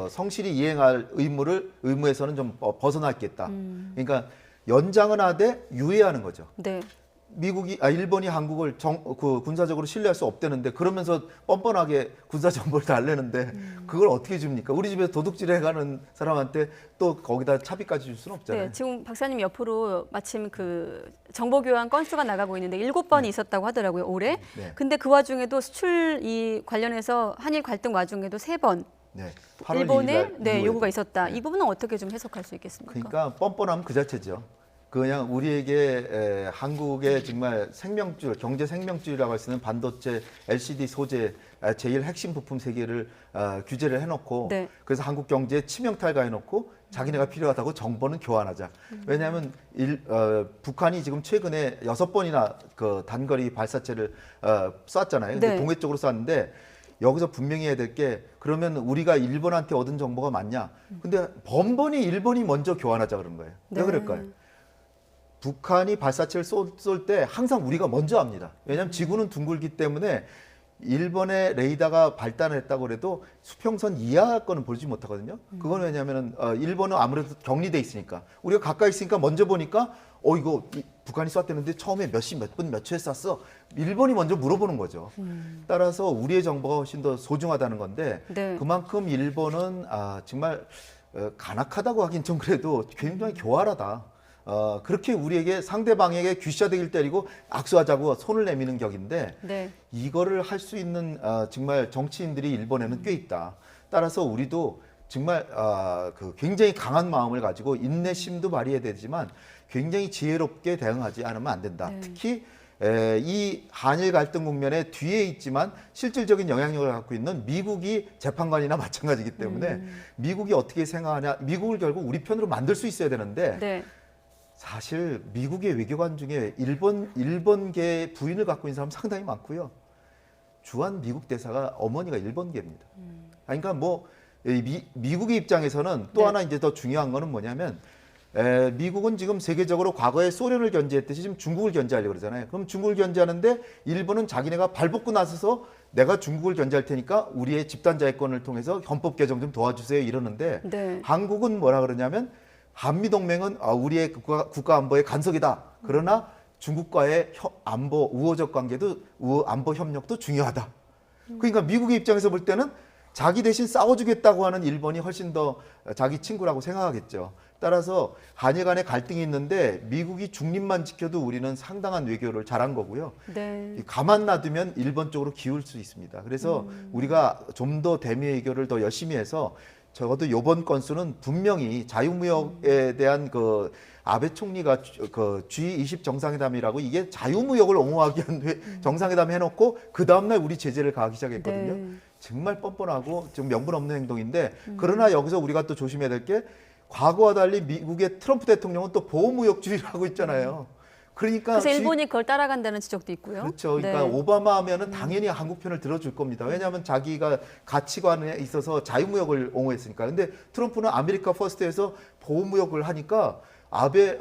성실히 이행할 의무에서는 좀 벗어났겠다. 그러니까 연장은 하되 유예하는 거죠. 네. 일본이 한국을 군사적으로 신뢰할 수 없다는데 그러면서 뻔뻔하게 군사정보를 달래는데 그걸 어떻게 줍니까? 우리 집에서 도둑질 해가는 사람한테 또 거기다 차비까지 줄 수는 없잖아요. 네, 지금 박사님 옆으로 마침 그 정보 교환 건수가 나가고 있는데 7번이 있었다고 하더라고요, 올해. 네. 근데 그 와중에도 수출 관련해서 한일 갈등 와중에도 3번 네, 8월 일본의 2일 날 요구가 있었다. 이 부분은 어떻게 좀 해석할 수 있겠습니까? 그러니까 뻔뻔하면 그 자체죠. 그냥 우리에게 한국의 정말 생명줄, 경제 생명줄이라고 할 수 있는 반도체, LCD 소재 제일 핵심 부품 세 개를 규제를 해놓고 네. 그래서 한국 경제에 치명타를 가해놓고 자기네가 필요하다고 정보는 교환하자. 왜냐하면 북한이 지금 최근에 6번이나 그 단거리 발사체를 쐈잖아요. 근데 네. 동해 쪽으로 쐈는데 여기서 분명히 해야 될 게 그러면 우리가 일본한테 얻은 정보가 맞냐? 근데 번번이 일본이 먼저 교환하자 그런 거예요. 왜 네. 그럴까요? 북한이 발사체를 쏠 때 항상 우리가 먼저 합니다. 왜냐하면 지구는 둥글기 때문에 일본의 레이더가 발달했다고 그래도 수평선 이하 거는 보지 못하거든요. 그건 왜냐하면 일본은 아무래도 격리돼 있으니까 우리가 가까이 있으니까 먼저 보니까 이거 북한이 쐈대는데 처음에 몇 시, 몇 분, 몇 초에 쐈어. 일본이 먼저 물어보는 거죠. 따라서 우리의 정보가 훨씬 더 소중하다는 건데 네. 그만큼 일본은 정말 간악하다고 하긴 좀 그래도 굉장히 교활하다. 그렇게 우리에게 상대방에게 귀싸대기를 때리고 악수하자고 손을 내미는 격인데 네. 이거를 할 수 있는 정말 정치인들이 일본에는 꽤 있다. 따라서 우리도 정말 그 굉장히 강한 마음을 가지고 인내심도 발휘해야 되지만 굉장히 지혜롭게 대응하지 않으면 안 된다. 네. 특히 이 한일 갈등 국면에 뒤에 있지만 실질적인 영향력을 갖고 있는 미국이 재판관이나 마찬가지이기 때문에 미국이 어떻게 생각하냐. 미국을 결국 우리 편으로 만들 수 있어야 되는데 네. 사실 미국의 외교관 중에 일본계 부인을 갖고 있는 사람 상당히 많고요. 주한 미국 대사가 어머니가 일본계입니다. 그러니까 뭐 미국의 입장에서는 또 네. 하나 이제 더 중요한 거는 뭐냐면 미국은 지금 세계적으로 과거에 소련을 견제했듯이 지금 중국을 견제하려고 그러잖아요. 그럼 중국을 견제하는데 일본은 자기네가 발벗고 나서서 내가 중국을 견제할 테니까 우리의 집단자위권을 통해서 헌법 개정 좀 도와주세요 이러는데 네. 한국은 뭐라 그러냐면 한미동맹은 우리의 국가 안보의 간석이다. 그러나 중국과의 안보 우호적 관계도 안보 협력도 중요하다. 그러니까 미국의 입장에서 볼 때는 자기 대신 싸워주겠다고 하는 일본이 훨씬 더 자기 친구라고 생각하겠죠. 따라서 한일 간에 갈등이 있는데 미국이 중립만 지켜도 우리는 상당한 외교를 잘한 거고요. 네. 가만 놔두면 일본 쪽으로 기울 수 있습니다. 그래서 우리가 좀 더 대미 외교를 더 열심히 해서 적어도 이번 건수는 분명히 자유무역에 대한 그 아베 총리가 그 G20 정상회담이라고 이게 자유무역을 옹호하기 위한 정상회담 해놓고 그 다음날 우리 제재를 가하기 시작했거든요. 네. 정말 뻔뻔하고 좀 명분 없는 행동인데 그러나 여기서 우리가 또 조심해야 될 게 과거와 달리 미국의 트럼프 대통령은 또 보호무역주의를 하고 있잖아요. 그러니까 그래서 일본이 그걸 따라간다는 지적도 있고요. 그렇죠. 그러니까 네. 오바마 하면은 당연히 한국 편을 들어줄 겁니다. 왜냐하면 자기가 가치관에 있어서 자유무역을 옹호했으니까. 근데 트럼프는 아메리카 퍼스트에서 보호무역을 하니까 아베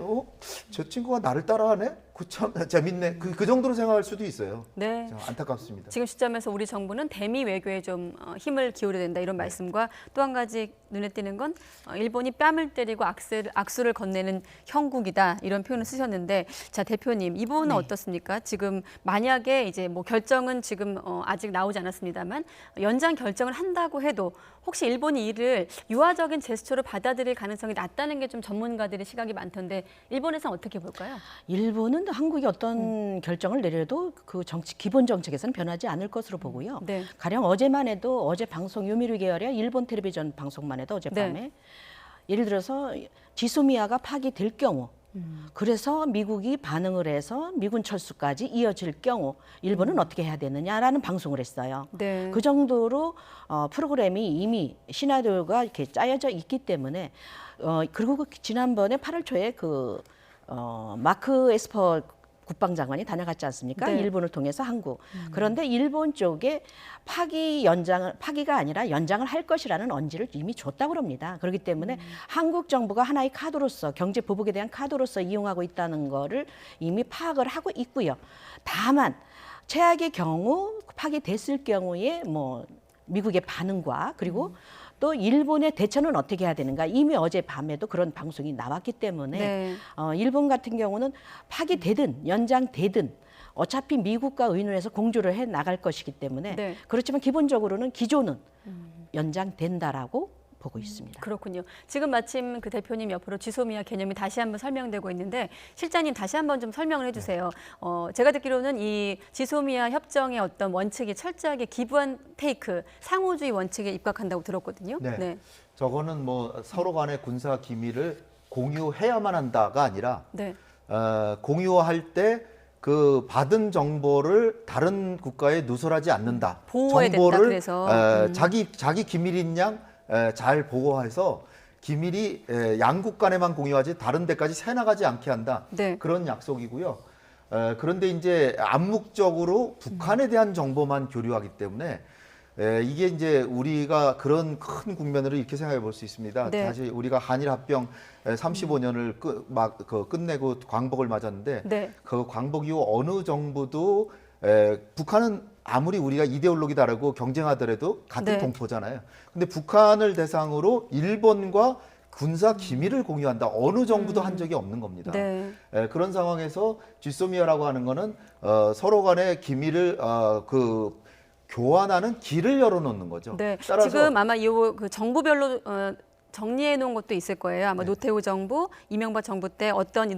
저 친구가 나를 따라하네? 그 참 재밌네. 그 정도로 생각할 수도 있어요. 네. 안타깝습니다. 지금 시점에서 우리 정부는 대미 외교에 좀 힘을 기울여야 된다 이런 말씀과 또 한 가지 눈에 띄는 건 일본이 뺨을 때리고 악수를 건네는 형국이다 이런 표현을 쓰셨는데 자 대표님 이 부분은 어떻습니까? 지금 만약에 이제 뭐 결정은 지금 아직 나오지 않았습니다만 연장 결정을 한다고 해도 혹시 일본이 이를 유화적인 제스처로 받아들일 가능성이 낮다는 게 좀 전문가들의 시각이 많던데 일본에서는 어떻게 볼까요? 일본은 한국이 어떤 결정을 내려도 그 기본 정책에서는 변하지 않을 것으로 보고요. 네. 가령 어제만 해도 어제 방송 요미르 계열의 일본 텔레비전 방송만 해도 어젯밤에 네. 예를 들어서 지소미아가 파기될 경우 그래서 미국이 반응을 해서 미군 철수까지 이어질 경우 일본은 어떻게 해야 되느냐라는 방송을 했어요. 네. 그 정도로 프로그램이 이미 시나리오가 이렇게 짜여져 있기 때문에 그리고 지난번에 8월 초에 마크 에스퍼 국방장관이 다녀갔지 않습니까? 네. 일본을 통해서 한국. 그런데 일본 쪽에 파기가 아니라 연장을 할 것이라는 언지를 이미 줬다고 합니다. 그렇기 때문에 한국 정부가 하나의 카드로서 경제 보복에 대한 카드로서 이용하고 있다는 거를 이미 파악을 하고 있고요. 다만 최악의 경우 파기됐을 경우에 뭐 미국의 반응과 그리고 또 일본의 대처는 어떻게 해야 되는가 이미 어제 밤에도 그런 방송이 나왔기 때문에 네. 일본 같은 경우는 파기되든 연장되든 어차피 미국과 의논해서 공조를 해 나갈 것이기 때문에 네. 그렇지만 기본적으로는 기조는 연장된다라고 보고 있습니다. 그렇군요. 지금 마침 그 대표님 옆으로 지소미아 개념이 다시 한번 설명되고 있는데 실장님 다시 한번 좀 설명을 해주세요. 제가 듣기로는 이 지소미아 협정의 어떤 원칙이 철저하게 기브한 테이크, 상호주의 원칙에 입각한다고 들었거든요. 네. 저거는 뭐 서로 간의 군사 기밀을 공유해야만 한다가 아니라 네. 공유할 때 그 받은 정보를 다른 국가에 누설하지 않는다. 보호해야 된다, 정보를 그래서. 자기 기밀인 양 잘 보호해서 기밀이 양국 간에만 공유하지 다른 데까지 새나가지 않게 한다. 네. 그런 약속이고요. 그런데 이제 암묵적으로 북한에 대한 정보만 교류하기 때문에 이게 이제 우리가 그런 큰 국면으로 이렇게 생각해 볼 수 있습니다. 네. 사실 우리가 한일 합병 35년을 끝내고 광복을 맞았는데 네. 그 광복 이후 어느 정부도 북한은 아무리 우리가 이데올로기 다르고 경쟁하더라도 같은 네. 동포잖아요. 근데 북한을 대상으로 일본과 군사 기밀을 공유한다. 어느 정부도 한 적이 없는 겁니다. 네. 그런 상황에서 쥐소미아라고 하는 거는 서로 간의 기밀을 교환하는 길을 열어놓는 거죠. 네. 따라서 지금 아마 그 정부별로 정리해 놓은 것도 있을 거예요. 아마 노태우 정부, 이명박 정부 때 어떤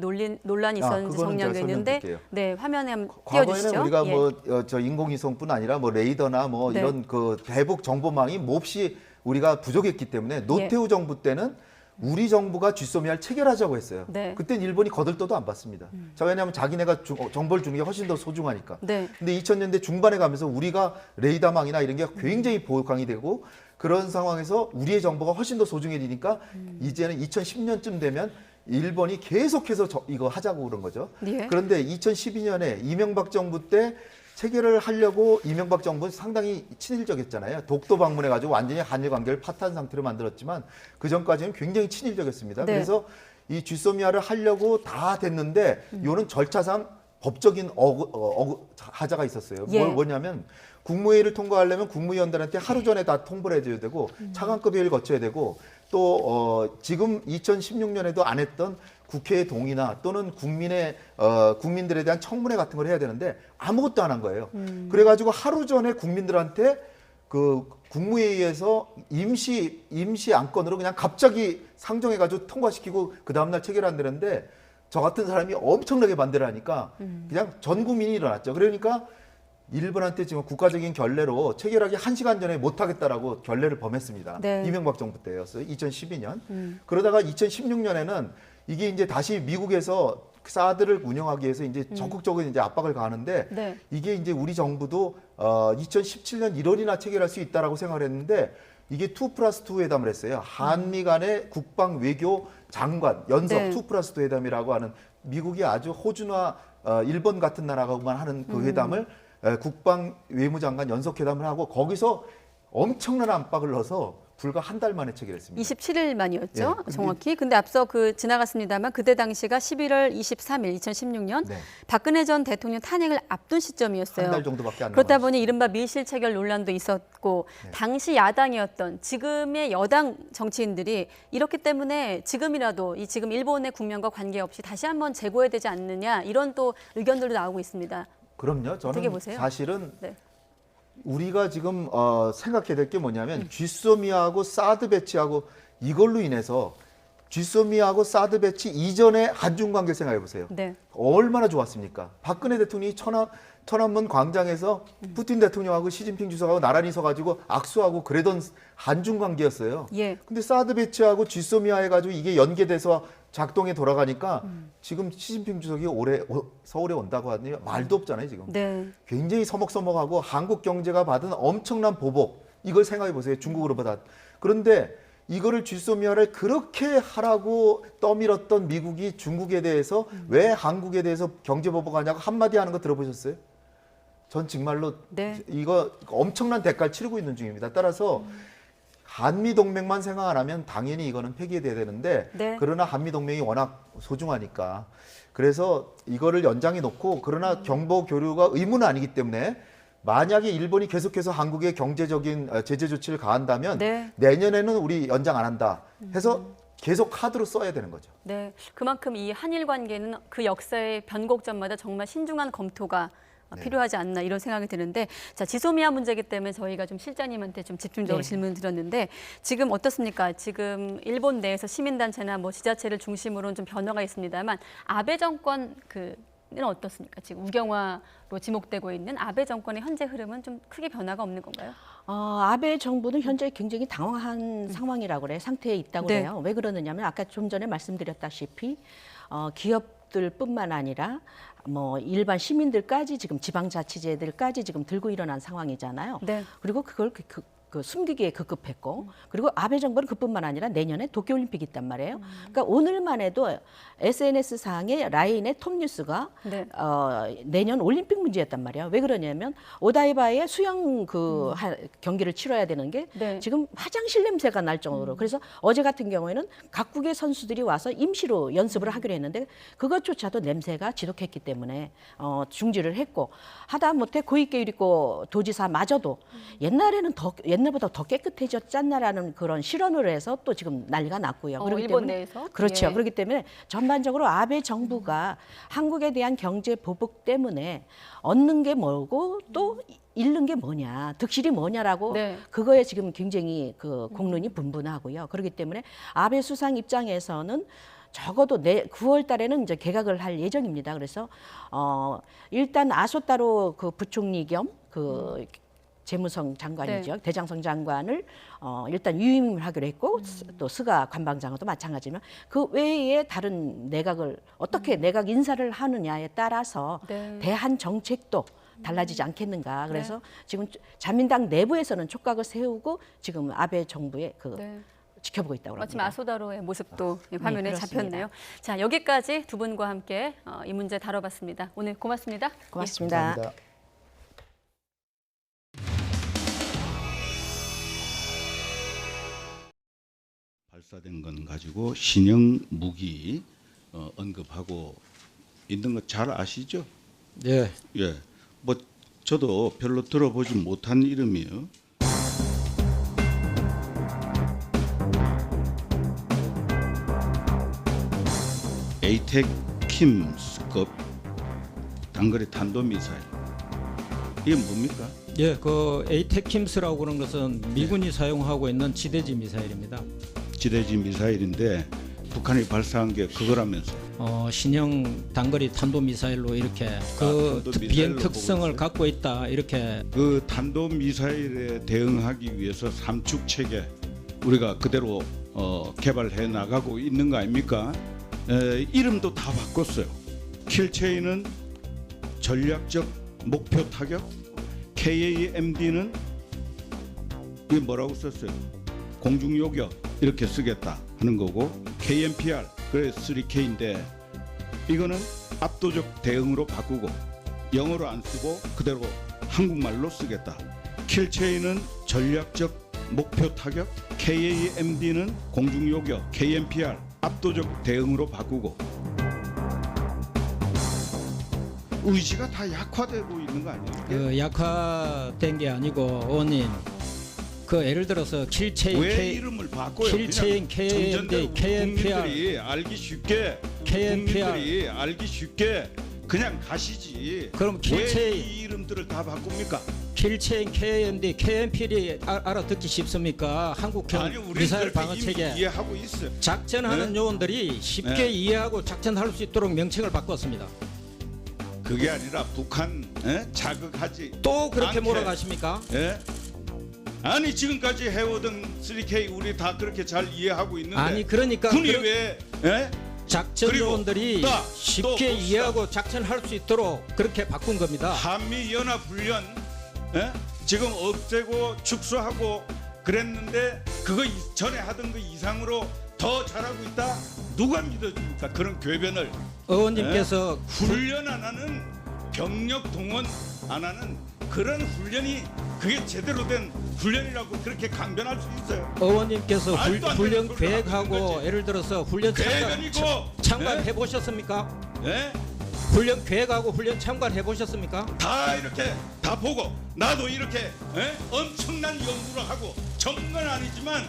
논란이 있었는지 그거는 제가 정리하게 있는데, 설명드릴게요. 네, 화면에 한번 과거에는 띄워주시죠. 우리가 예. 저 인공위성뿐 아니라 뭐 레이더나 뭐 네. 이런 그 대북 정보망이 몹시 우리가 부족했기 때문에 노태우 정부 때는 우리 정부가 쥐소미아를 체결하자고 했어요. 네. 그땐 일본이 거들떠도 안 받습니다. 자, 왜냐하면 자기네가 정보를 주는 게 훨씬 더 소중하니까. 네. 근데 2000년대 중반에 가면서 우리가 레이더망이나 이런 게 굉장히 보강이 되고 그런 상황에서 우리의 정보가 훨씬 더 소중해지니까 이제는 2010년쯤 되면 일본이 계속해서 이거 하자고 그런 거죠. 예. 그런데 2012년에 이명박 정부 때 체결을 하려고 이명박 정부는 상당히 친일적이었잖아요. 독도 방문해가지고 완전히 한일 관계를 파탄 상태로 만들었지만 그 전까지는 굉장히 친일적이었습니다. 네. 그래서 이 쥐소미아를 하려고 다 됐는데 이거는 절차상 법적인 하자가 있었어요. 예. 뭐냐면 국무회의를 통과하려면 국무위원들한테 하루 전에 다 통보를 해줘야 되고 차관급 회의를 거쳐야 되고 또 지금 2016년에도 안 했던 국회의 동의나 또는 국민들에 대한 청문회 같은 걸 해야 되는데 아무것도 안 한 거예요. 그래가지고 하루 전에 국민들한테 그 국무회의에서 임시 안건으로 그냥 갑자기 상정해가지고 통과시키고 그 다음날 체결한다는데 저 같은 사람이 엄청나게 반대를 하니까 그냥 전 국민이 일어났죠. 그러니까 일본한테 지금 국가적인 결례로 체결하기 1시간 전에 못하겠다라고 결례를 범했습니다. 네. 이명박 정부 때였어요. 2012년. 그러다가 2016년에는 이게 이제 다시 미국에서 사드를 운영하기 위해서 이제 적극적으로 이제 압박을 가하는데 네. 이게 이제 우리 정부도 2017년 1월이나 체결할 수 있다라고 생각을 했는데 이게 2+2 회담을 했어요. 한미 간의 국방 외교 장관 연석 네. 2+2 회담이라고 하는 미국이 아주 호주나 일본 같은 나라가만 하는 그 회담을 국방 외무장관 연석회담을 하고 거기서 엄청난 압박을 넣어서 불과 한 달 만에 체결했습니다. 27일 만이었죠, 예, 정확히. 근데 앞서 지나갔습니다만 그때 당시가 11월 23일 2016년 네. 박근혜 전 대통령 탄핵을 앞둔 시점이었어요. 한 달 정도밖에 안 그렇다 남았어요. 보니 이른바 밀실 체결 논란도 있었고 당시 야당이었던 지금의 여당 정치인들이 이렇기 때문에 지금이라도 지금 일본의 국면과 관계없이 다시 한번 재고해야 되지 않느냐 이런 또 의견들도 나오고 있습니다. 그럼요. 어떻게 저는 보세요? 사실은 네. 우리가 지금 생각해야 될 게 뭐냐면 쥐소미아하고 사드 배치하고 이걸로 인해서 쥐소미아하고 사드 배치 이전의 한중 관계 생각해 보세요. 네. 얼마나 좋았습니까? 박근혜 대통령이 천안문 광장에서 푸틴 대통령하고 시진핑 주석하고 나란히 서가지고 악수하고 그러던 한중 관계였어요. 예. 근데 사드 배치하고 쥐소미아 해가지고 이게 연계돼서 작동에 돌아가니까 지금 시진핑 주석이 올해 서울에 온다고 하니 말도 없잖아요 지금. 네. 굉장히 서먹서먹하고 한국 경제가 받은 엄청난 보복 이걸 생각해 보세요. 중국으로 받아. 그런데 이거를 쥐소미아를 그렇게 하라고 떠밀었던 미국이 중국에 대해서 왜 한국에 대해서 경제 보복하냐고 한마디 하는 거 들어보셨어요? 전 정말로 네. 이거 엄청난 대가를 치르고 있는 중입니다. 따라서 한미 동맹만 생각 안 하면 당연히 이거는 폐기돼야 되는데 네. 그러나 한미 동맹이 워낙 소중하니까 그래서 이거를 연장해 놓고 그러나 정보 교류가 의무는 아니기 때문에 만약에 일본이 계속해서 한국에 경제적인 제재 조치를 가한다면 네. 내년에는 우리 연장 안 한다 해서 계속 카드로 써야 되는 거죠. 네, 그만큼 이 한일 관계는 그 역사의 변곡점마다 정말 신중한 검토가 필요하지 않나 이런 생각이 드는데 자 지소미아 문제이기 때문에 저희가 좀 실장님한테 좀 집중적으로 질문 드렸는데 지금 어떻습니까? 지금 일본 내에서 시민단체나 뭐 지자체를 중심으로는 좀 변화가 있습니다만 아베 정권 어떻습니까? 지금 우경화로 지목되고 있는 아베 정권의 현재 흐름은 좀 크게 변화가 없는 건가요? 아베 정부는 현재 굉장히 당황한 상황이라고 그래요. 상태에 있다고 네. 그래요. 왜 그러느냐면 아까 좀 전에 말씀드렸다시피 기업들뿐만 아니라 뭐 일반 시민들까지 지금 지방자치제들까지 지금 들고 일어난 상황이잖아요. 네. 그리고 그걸 숨기기에 급급했고 그리고 아베 정부는 그뿐만 아니라 내년에 도쿄올림픽이 있단 말이에요. 그러니까 오늘만 해도 SNS상의 라인의 톱뉴스가 네. 내년 올림픽 문제였단 말이에요. 왜 그러냐면 오다이바의 수영 경기를 치러야 되는 게 네. 지금 화장실 냄새가 날 정도로 그래서 어제 같은 경우에는 각국의 선수들이 와서 임시로 연습을 하기로 했는데 그것조차도 냄새가 지독했기 때문에 중지를 했고 하다못해 고이케 유리코 도지사마저도 옛날보다 더 깨끗해졌잖나라는 그런 실언을 해서 또 지금 난리가 났고요. 그렇기 일본 때문에 내에서? 그렇죠. 예. 그렇기 때문에 전반적으로 아베 정부가 한국에 대한 경제 보복 때문에 얻는 게 뭐고 또 잃는 게 뭐냐, 득실이 뭐냐라고 네. 그거에 지금 굉장히 공론이 분분하고요. 그렇기 때문에 아베 수상 입장에서는 적어도 9월 달에는 이제 개각을 할 예정입니다. 그래서 일단 아소타로 부총리 겸 재무성 장관이죠. 네. 대장성 장관을 일단 유임을 하기로 했고 또 스가 관방장관도 마찬가지지만 그 외에 다른 내각을 어떻게 내각 인사를 하느냐에 따라서 네. 대한 정책도 달라지지 않겠는가. 그래서 지금 자민당 내부에서는 촉각을 세우고 지금 아베 정부의 네. 지켜보고 있다고 합니다. 마침 아소다로의 모습도 화면에 그렇습니다. 잡혔네요. 자, 여기까지 두 분과 함께 이 문제 다뤄봤습니다. 오늘 고맙습니다. 고맙습니다. 감사합니다. 발사된 건 가지고 신형 무기 언급하고 있는 거 잘 아시죠? 예. 예. 뭐 저도 별로 들어보지 못한 이름이에요. 에이테킴스급 단거리 탄도미사일. 이게 뭡니까? 예, 그 에이테킴스라고 그런 것은 미군이 사용하고 있는 지대지 미사일입니다. 지대지 미사일인데 북한이 발사한 게 그거라면서. 신형 단거리 탄도 미사일로 이렇게 비행 특성을 갖고 있다 이렇게. 그 탄도 미사일에 대응하기 위해서 삼축 체계 우리가 그대로 개발해 나가고 있는 거 아닙니까? 이름도 다 바꿨어요. 킬체인은 전략적 목표 타격, KAMD는 이게 뭐라고 썼어요? 공중 요격 이렇게 쓰겠다 하는 거고 KMPR 그래 3K인데 이거는 압도적 대응으로 바꾸고 영어로 안 쓰고 그대로 한국말로 쓰겠다. 킬체인은 전략적 목표 타격, KAMD는 공중 요격, KMPR 압도적 대응으로 바꾸고 의지가 다 약화되고 있는 거 아니에요? 약화된 게 아니고 의원님 예를 들어서 킬체인 왜 이름을 바꿔요? 킬체인 KMD, KMPR 국민들이 알기 쉽게 국민들이 알기 쉽게 그냥 가시지. 그럼 왜 이 이름들을 다 바꿉니까? 킬체인 KMD, KMPR이 알아듣기 쉽습니까? 한국형 미사일 방어 체계 이해하고 있어요. 작전하는 요원들이 쉽게 이해하고 작전할 수 있도록 명칭을 바꿨습니다. 그게 아니라 북한 자극하지 또 그렇게 않게. 몰아가십니까? 아니 지금까지 해오던 3K 우리 다 그렇게 잘 이해하고 있는데 아니 그러니까 군이 왜 작전 요원들이 쉽게 이해하고 작전할 수 있도록 그렇게 바꾼 겁니다. 한미연합훈련 지금 없애고 축소하고 그랬는데 그거 전에 하던 거 이상으로 더 잘하고 있다? 누가 믿어줍니까? 그런 궤변을 의원님께서 훈련 안 하는 병력 동원 안 하는 그런 훈련이 그게 제대로 된 훈련이라고 그렇게 강변할 수 있어요? 의원님께서 말도 안 훈련 되는 계획하고 예를 들어서 훈련 참관해 보셨습니까? 훈련 계획하고 훈련 참관해 보셨습니까? 다 이렇게 다 보고 나도 이렇게 엄청난 연구를 하고 전문가는 아니지만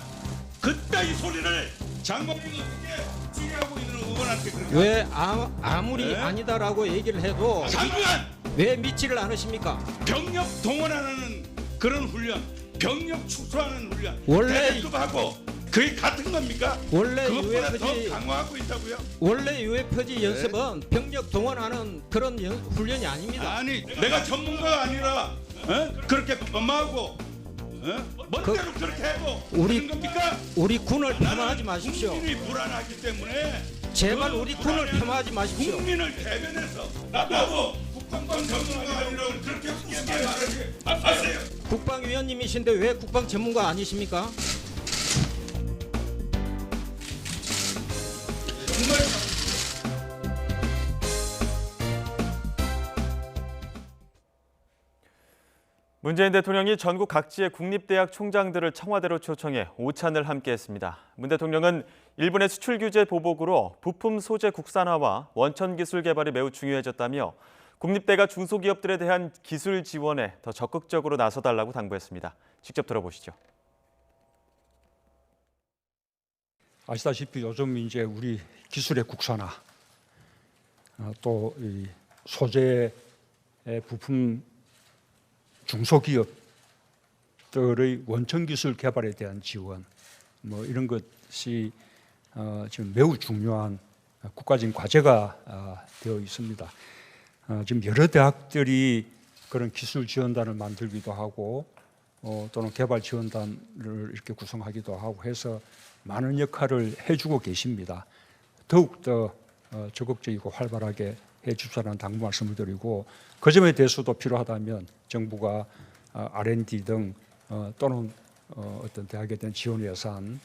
그따위 소리를 장관이 어떻게 지휘하고 있는 의원한테 그런가? 왜 아무리 아니다라고 얘기를 해도 장관! 왜 믿지를 않으십니까? 병력 동원하는 그런 훈련, 병력 축소하는 훈련, 원래 대대급하고 그게 같은 겁니까? 원래 그것보다 UFG 더 강화하고 있다고요? 원래 UFG 연습은 병력 동원하는 그런 훈련이 아닙니다. 아니 내가 전문가가 아니라 그렇게 폄하하고 멋대로 그렇게 하고 우리 그런 겁니까? 우리 군을 폄하하지 마십시오. 국민이 불안하기 때문에 제발 우리 군을 폄하하지 마십시오. 국민을 대변해서 나도 국방 전문가가 아니라고 그렇게 말하세요. 국방위원님이신데 왜 국방 전문가 아니십니까? 문재인 대통령이 전국 각지의 국립대학 총장들을 청와대로 초청해 오찬을 함께했습니다. 문 대통령은 일본의 수출 규제 보복으로 부품 소재 국산화와 원천 기술 개발이 매우 중요해졌다며 국립대가 중소기업들에 대한 기술 지원에 더 적극적으로 나서달라고 당부했습니다. 직접 들어보시죠. 아시다시피 요즘 이제 우리 기술의 국산화, 또 이 소재 부품 중소기업들의 원천 기술 개발에 대한 지원, 뭐 이런 것이 지금 매우 중요한 국가적인 과제가 되어 있습니다. 지금 여러 대학들이 그런 기술 지원단을 만들기도 하고 또는 개발 지원단을 이렇게 구성하기도 하고 해서 많은 역할을 해주고 계십니다. 더욱더 적극적이고 활발하게 해주시라는 당부 말씀을 드리고, 그 점에 대해서도 필요하다면 정부가 R&D 등 또는 어떤 대학에 대한 지원 예산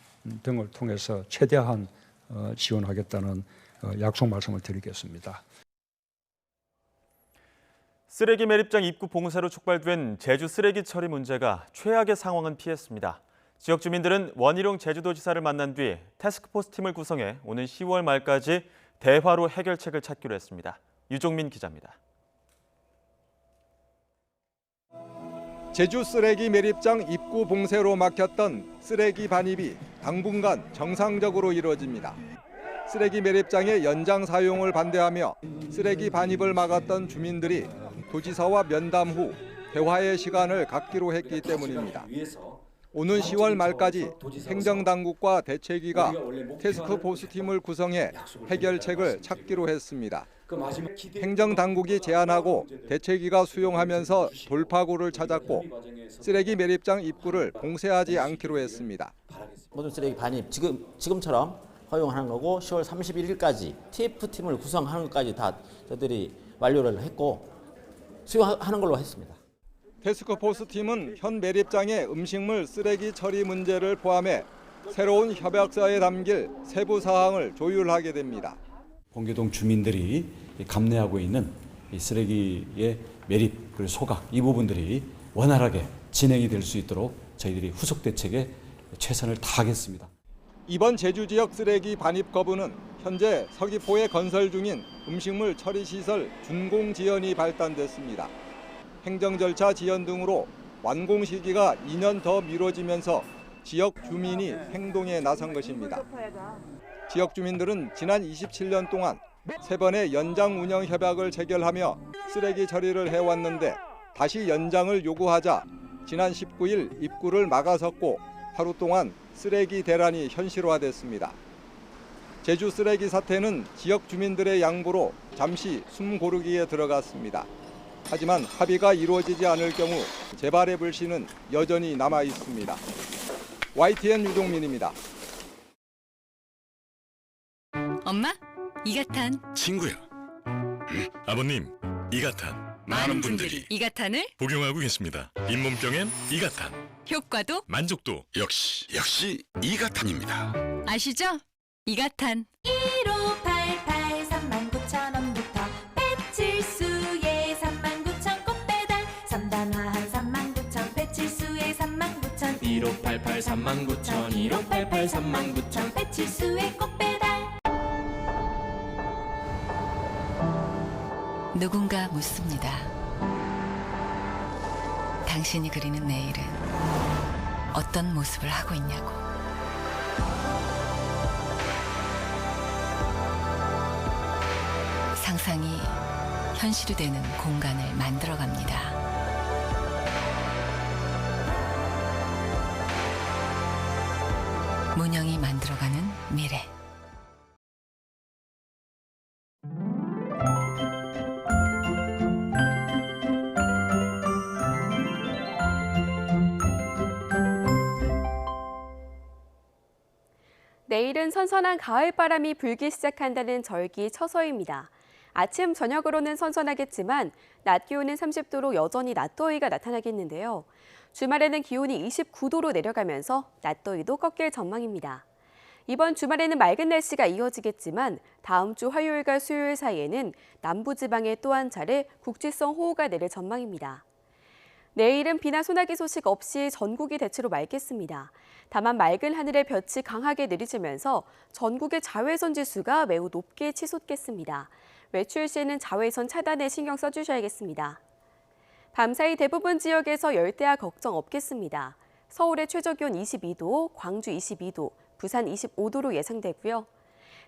등을 통해서 최대한 지원하겠다는 약속 말씀을 드리겠습니다. 쓰레기 매립장 입구 봉쇄로 촉발된 제주 쓰레기 처리 문제가 최악의 상황은 피했습니다. 지역 주민들은 원희룡 제주도지사를 만난 뒤 태스크포스 팀을 구성해 오는 10월 말까지 대화로 해결책을 찾기로 했습니다. 유종민 기자입니다. 제주 쓰레기 매립장 입구 봉쇄로 막혔던 쓰레기 반입이 당분간 정상적으로 이루어집니다. 쓰레기 매립장의 연장 사용을 반대하며 쓰레기 반입을 막았던 주민들이 도지사와 면담 후 대화의 시간을 갖기로 했기 때문입니다. 오는 10월 말까지 행정당국과 대책위가 태스크포스 팀을 구성해 해결책을 찾기로 했습니다. 행정당국이 제안하고 대책위가 수용하면서 돌파구를 찾았고 쓰레기 매립장 입구를 봉쇄하지 않기로 했습니다. 모든 쓰레기 반입 지금처럼 허용하는 거고 10월 31일까지 TF팀을 구성하는 것까지 다 저들이 완료를 했고 수용하는 걸로 했습니다. 태스크포스 팀은 현 매립장의 음식물 쓰레기 처리 문제를 포함해 새로운 협약서에 담길 세부 사항을 조율하게 됩니다. 봉계동 주민들이 감내하고 있는 이 쓰레기의 매립 그리고 소각 이 부분들이 원활하게 진행이 될 수 있도록 저희들이 후속 대책에 최선을 다하겠습니다. 이번 제주 지역 쓰레기 반입 거부는 현재 서귀포에 건설 중인 음식물 처리 시설 준공 지연이 발단됐습니다. 행정 절차 지연 등으로 완공 시기가 2년 더 미뤄지면서 지역 주민이 행동에 나선 것입니다. 지역 주민들은 지난 27년 동안 3번의 연장 운영 협약을 체결하며 쓰레기 처리를 해왔는데 다시 연장을 요구하자 지난 19일 입구를 막아섰고 하루 동안 쓰레기 대란이 현실화됐습니다. 제주 쓰레기 사태는 지역 주민들의 양보로 잠시 숨 고르기에 들어갔습니다. 하지만 합의가 이루어지지 않을 경우 재발의 불씨는 여전히 남아 있습니다. YTN 유종민입니다. 엄마, 이가탄. 친구야. 아버님, 이가탄. 많은 분들이 이가탄을 복용하고 계십니다. 잇몸병엔 이가탄. 효과도 만족도 역시 이가탄입니다. 아시죠? 이가탄. 1588 39,000원부터 배칠수의 39,000 꽃배달 3단 화한 39,000 배칠수의 39,000 1588 39,000 1588 39,000 배칠수의 꽃배달. 누군가 묻습니다. 당신이 그리는 내일은 어떤 모습을 하고 있냐고. 상상이 현실이 되는 공간을 만들어갑니다. 문영이 만들어가는 미래. 내일은 선선한 가을바람이 불기 시작한다는 절기 처서입니다. 아침, 저녁으로는 선선하겠지만 낮 기온은 30도로 여전히 낮더위가 나타나겠는데요. 주말에는 기온이 29도로 내려가면서 낮더위도 꺾일 전망입니다. 이번 주말에는 맑은 날씨가 이어지겠지만 다음 주 화요일과 수요일 사이에는 남부지방에 또 한 차례 국지성 호우가 내릴 전망입니다. 내일은 비나 소나기 소식 없이 전국이 대체로 맑겠습니다. 다만 맑은 하늘에 볕이 강하게 내리쬐면서 전국의 자외선 지수가 매우 높게 치솟겠습니다. 외출 시에는 자외선 차단에 신경 써주셔야겠습니다. 밤사이 대부분 지역에서 열대야 걱정 없겠습니다. 서울의 최저기온 22도, 광주 22도, 부산 25도로 예상되고요.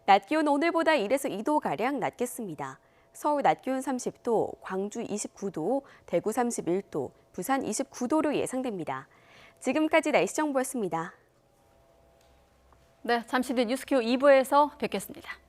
낮 기온 오늘보다 1에서 2도가량 낮겠습니다. 서울 낮 기온 30도, 광주 29도, 대구 31도, 부산 29도로 예상됩니다. 지금까지 날씨 정보였습니다. 네, 잠시 뒤 뉴스큐 2부에서 뵙겠습니다.